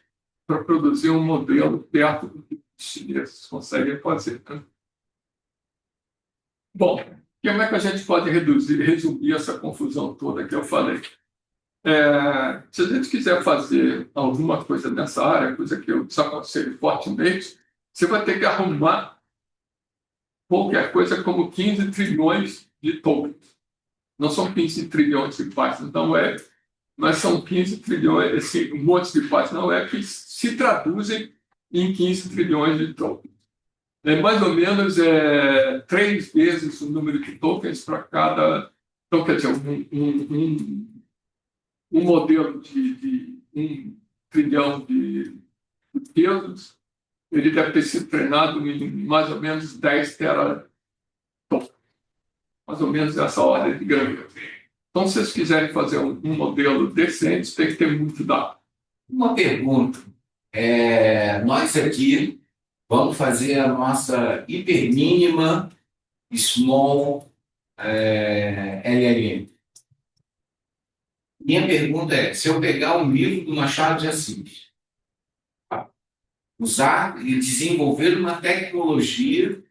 para produzir um modelo perto do que os chineses conseguem fazer. Né? Bom, como é que a gente pode resumir essa confusão toda que eu falei? Se a gente quiser fazer alguma coisa nessa área, coisa que eu desaconselho fortemente, você vai ter que arrumar qualquer coisa como 15 trilhões de tokens. Não são 15 trilhões de páginas na web, mas são 15 trilhões, um monte de páginas na web que se traduzem em 15 trilhões de tokens. É mais ou menos 3 vezes o número de tokens para cada. Então, quer dizer, um modelo de 1 trilhão de pesos, ele deve ter sido treinado em mais ou menos 10 tera tokens. Mais ou menos essa ordem de grandeza. Então, se vocês quiserem fazer um modelo decente, tem que ter muito dado. Uma pergunta. Nós aqui vamos fazer a nossa hipermínima small LLM. Minha pergunta é, se eu pegar um livro do Machado de Assis, usar e desenvolver uma tecnologia,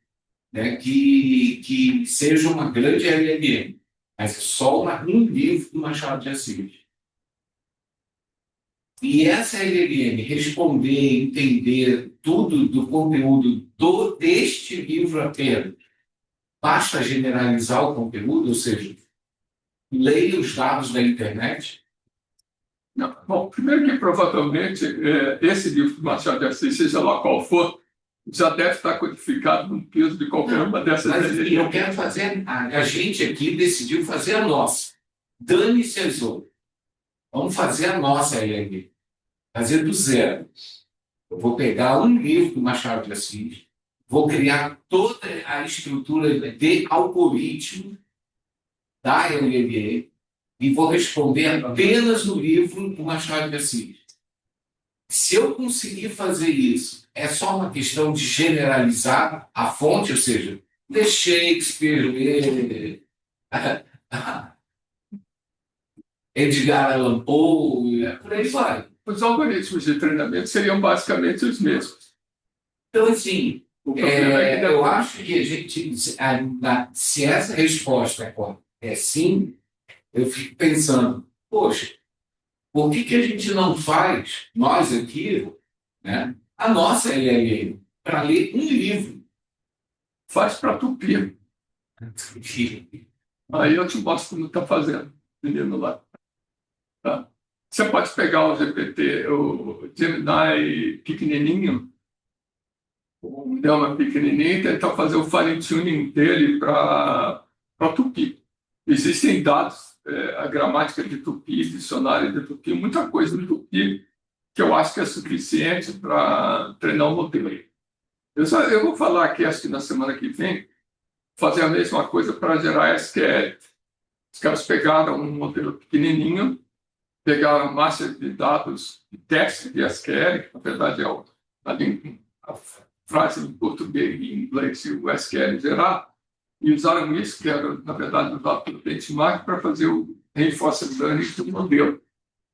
né, que seja uma grande LLM, mas só um livro do Machado de Assis. E essa LLM responder, entender tudo do conteúdo deste livro apenas, basta generalizar o conteúdo, ou seja, leia os dados da internet? Não. Bom, primeiro que provavelmente esse livro do Machado de Assis, seja lá qual for, já deve estar codificado no peso de qualquer uma dessas Mas LLM. eu quero fazer. A gente aqui decidiu fazer a nossa. Dane-se as outras. Vamos fazer a nossa LLM. Fazer do zero. Eu vou pegar um livro do Machado de Assis, vou criar toda a estrutura de algoritmo da LLM e vou responder apenas no livro do Machado de Assis. Se eu conseguir fazer isso, é só uma questão de generalizar a fonte, ou seja, ler Shakespeare, ler Edgar Allan Poe, por aí vai. Os algoritmos de treinamento seriam basicamente os mesmos. Então, assim, O problema é que eu acho que a gente, se essa resposta é sim, eu fico pensando, poxa, por que a gente não faz, nós aqui, né, a nossa LLM, para ler um livro? faz para Tupi. Aí eu te mostro como está fazendo, menino lá. Tá? Você pode pegar o GPT, o Gemini pequenininho, o Llama pequenininho, e tentar fazer o fine tuning dele para Tupi. Existem dados, a gramática de Tupi, dicionário de Tupi, muita coisa de Tupi que eu acho que é suficiente para treinar um modelo. Eu vou falar aqui, acho que na semana que vem, fazer a mesma coisa para gerar SQL. Os caras pegaram um modelo pequenininho, pegaram massa de dados de teste de SQL, que na verdade é a frase em português e em inglês e o SQL gerar, e usaram isso, que era, na verdade, usado pelo benchmark, para fazer o reinforcement learning do modelo.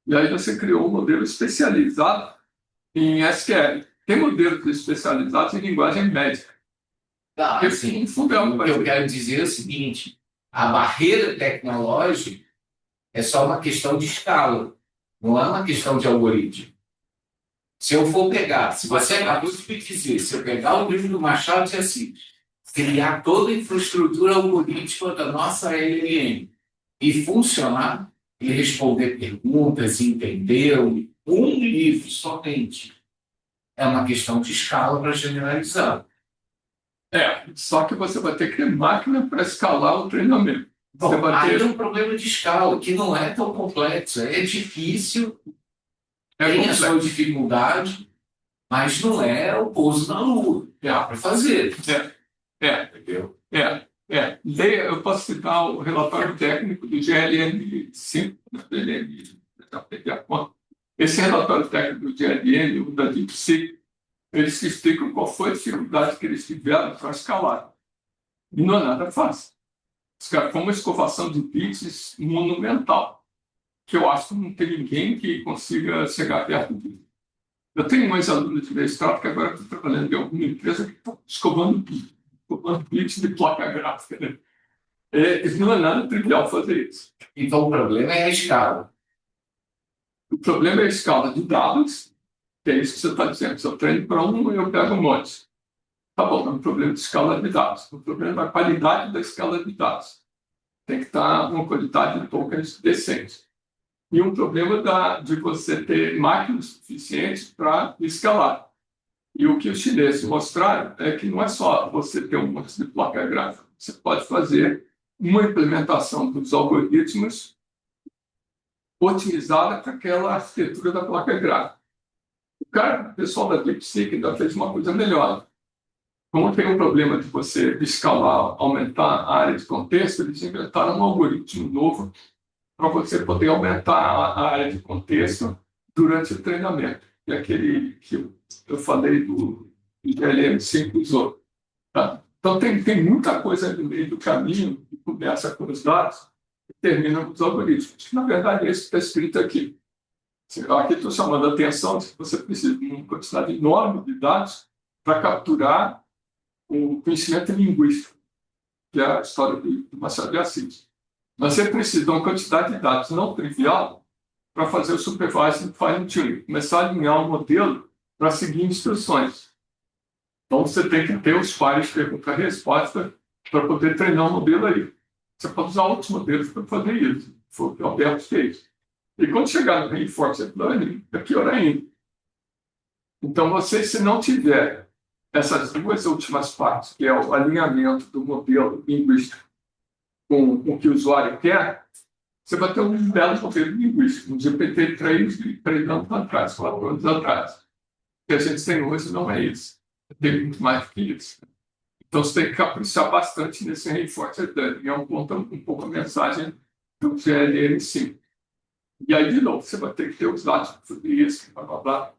E aí você criou um modelo especializado em SQL. Tem modelos especializados em linguagem médica. Tá, assim, o que eu quero dizer é o seguinte, a barreira tecnológica é só uma questão de escala, não é uma questão de algoritmo. Se eu for pegar, se você acabou de me dizer, se eu pegar o livro do Machado de Assis, criar toda a infraestrutura algorítmica da nossa LLM e funcionar, e responder perguntas, entender um livro somente, é uma questão de escala para generalizar. Só que você vai ter que ter máquina para escalar o treinamento. Você Bom, vai aí ter... é um problema de escala, que não é tão complexo, é difícil, tem a sua dificuldade, mas não é o pouso na lua, dá para fazer. Entendeu? Eu posso citar o relatório técnico do GLM5, esse relatório técnico do GLM, o da DeepSeek, eles explicam qual foi a dificuldade que eles tiveram para escalar. E não é nada fácil. Os caras, foi uma escovação de bits monumental, que eu acho que não tem ninguém que consiga chegar perto disso. Eu tenho mais alunos de mestrado que agora estão trabalhando em alguma empresa que estão escovando bits de placa gráfica. Né? Não é nada trivial fazer isso. Então, o problema é a escala. O problema é a escala de dados, que é isso que você está dizendo. Se eu treino para um, eu pego um monte. Tá bom, é um problema de escala de dados. O problema é a qualidade da escala de dados. Tem que estar uma qualidade de tokens decente. E um problema de você ter máquinas suficientes para escalar. E o que os chineses mostraram é que não é só você ter um monte de placa gráfica. Você pode fazer uma implementação dos algoritmos otimizada para aquela arquitetura da placa gráfica. O pessoal da DeepSeek ainda fez uma coisa melhor. Como tem um problema de você escalar, aumentar a área de contexto, eles inventaram um algoritmo novo para você poder aumentar a área de contexto durante o treinamento. É aquele que eu falei do ILM5 usou. Tá? Então, tem muita coisa no meio do caminho que começa com os dados e termina com os algoritmos. Na verdade, é isso que está escrito aqui. Aqui estou chamando a atenção de que você precisa de uma quantidade enorme de dados para capturar o conhecimento linguístico, que é a história do Machado de Assis. Mas você precisa de uma quantidade de dados não trivial para fazer o supervised fine-tuning, começar a alinhar um modelo para seguir instruções. Então, você tem que ter os pares pergunta-resposta para poder treinar um modelo aí. Você pode usar outros modelos para fazer isso. Foi o que o Alberto fez. E quando chegar no Reinforcement Learning, é pior ainda. Então, você, se não tiver essas duas últimas partes, que é o alinhamento do modelo linguístico com o que o usuário quer, você vai ter um belo modelo linguístico. Um GPT-3 de 3 anos atrás, 4 anos atrás. O que a gente tem hoje não é isso. Tem muito mais do que isso. Então, você tem que caprichar bastante nesse Reinforcement Learning. É um pouco a mensagem do GLM5. E aí, de novo, você vai ter que ter os dados para fazer isso, blá, blá, blá.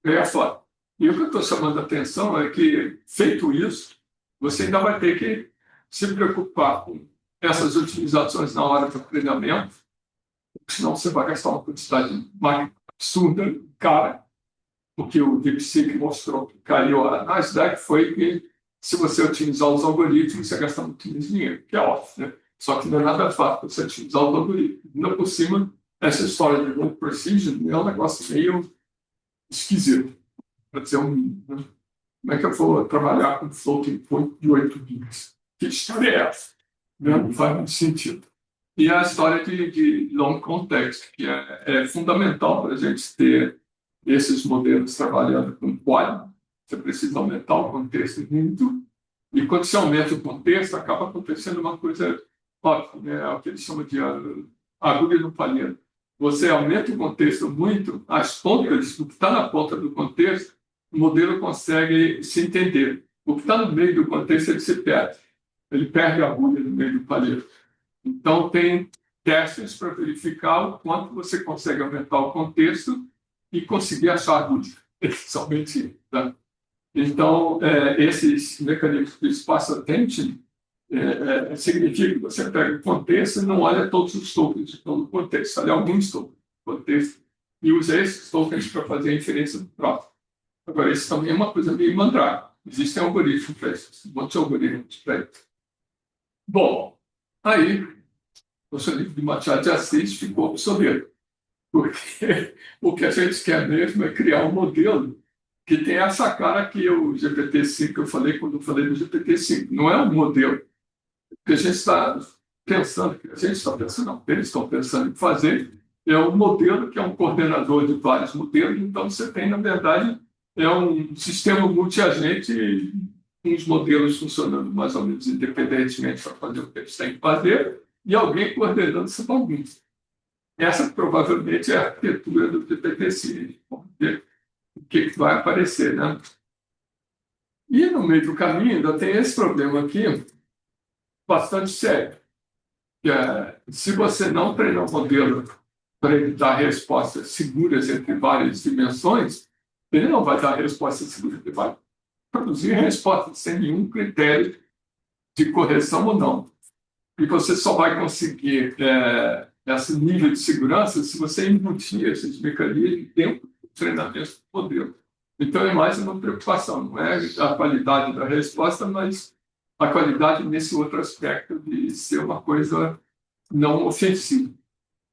Ganhar fora. E o que eu estou chamando a atenção é que, feito isso, você ainda vai ter que se preocupar com essas utilizações na hora do treinamento, senão você vai gastar uma quantidade absurda, cara, porque o DeepSeek mostrou que caiu a Nasdaq foi que, se você utilizar os algoritmos, você gasta muito menos dinheiro, que é óbvio, né? Só que não é nada fácil você utilizar os algoritmos. Ainda por cima, essa história de low precision é um negócio meio esquisito. Para dizer né? Como é que eu vou trabalhar com floating point de 8 bits? Que história é essa? Não faz muito sentido. E a história de long context, que é fundamental para a gente ter esses modelos trabalhando com qual. Você precisa aumentar o contexto muito. E quando você aumenta o contexto, acaba acontecendo uma coisa óbvia, né? É o que eles chamam de agulha no palheiro. Você aumenta o contexto muito, as pontas, o que está na ponta do contexto, o modelo consegue se entender. O que está no meio do contexto, ele se perde. Ele perde a agulha no meio do palheiro. Então, tem testes para verificar o quanto você consegue aumentar o contexto e conseguir achar a agulha. Somente. Tá? Então, esses mecanismos de espaço attention significa que você pega o contexto e não olha todos os tokens que estão no contexto, olha alguns tokens no contexto e usa esses tokens para fazer a inferência do próprio. Agora, isso também é uma coisa meio mandrake. Existem algoritmos para isso, um monte de algoritmos para isso. Bom, aí o seu livro de Machado de Assis ficou obsoleto, porque o que a gente quer mesmo é criar um modelo que tem essa cara que o GPT-5 que eu falei quando eu falei do GPT-5. Não é um modelo que a gente está pensando, não, eles estão pensando em fazer, é um modelo que é um coordenador de vários modelos, então você tem, na verdade, um sistema multiagente, uns modelos funcionando mais ou menos independentemente para fazer o que eles têm que fazer, e alguém coordenando essa bagunça. Essa provavelmente é a arquitetura do GPT-5. Vamos ver o que vai aparecer, né? E no meio do caminho ainda tem esse problema aqui, bastante sério. Se você não treinar um modelo para ele dar respostas seguras entre várias dimensões, ele não vai dar respostas seguras, ele vai produzir respostas sem nenhum critério de correção ou não. E você só vai conseguir esse nível de segurança se você embutir esses mecanismos dentro do treinamento do modelo. Então, é mais uma preocupação, não é a qualidade da resposta, mas a qualidade nesse outro aspecto de ser uma coisa não ofensiva,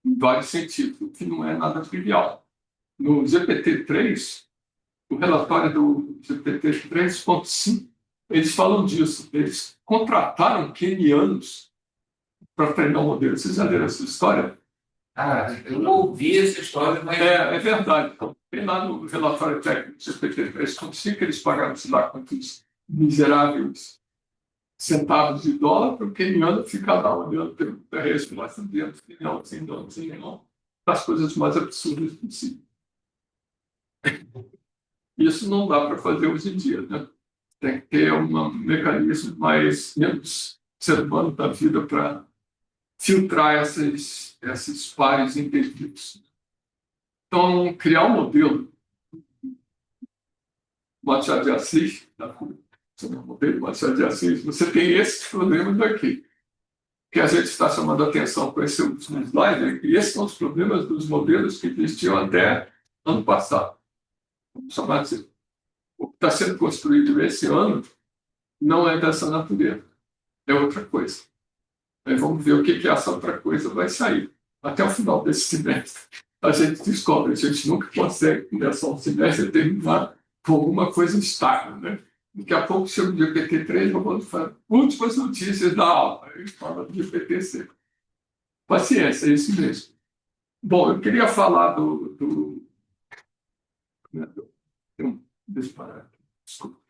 em vários sentidos, o que não é nada trivial. No GPT-3, o relatório do GPT 3.5, eles falam disso. Eles contrataram quenianos para treinar o modelo. Vocês já leram essa história? Ah, eu não ouvi essa história, mas É verdade. Tem lá no relatório técnico do GPT 3.5, eles pagaram, sei lá, quantos miseráveis centavos de dólar para o queniano ficar lá olhando pelo terrestre, lá dentro, sem não, das coisas mais absurdas possíveis. Isso não dá para fazer hoje em dia, né? Tem que ter um mecanismo menos ser humano da vida para filtrar esses pares indevidos. Então, criar um modelo, Machado de Assis, modelo Machado de Assis, você tem esses problemas daqui, que a gente está chamando a atenção com esse último slide, né? E esses são os problemas dos modelos que existiam até ano passado. Vamos chamar de o que está sendo construído esse ano não é dessa natureza, é outra coisa. Aí vamos ver o que essa outra coisa vai sair. Até o final desse semestre, a gente descobre, a gente nunca consegue, nessa um semestre, terminar com alguma coisa estável, né? Daqui a pouco chega o GPT-3, eu vou falar últimas notícias da aula, aí fala do GPT-C. Paciência, é isso mesmo. Bom, eu queria falar tem um disparate. Desculpa.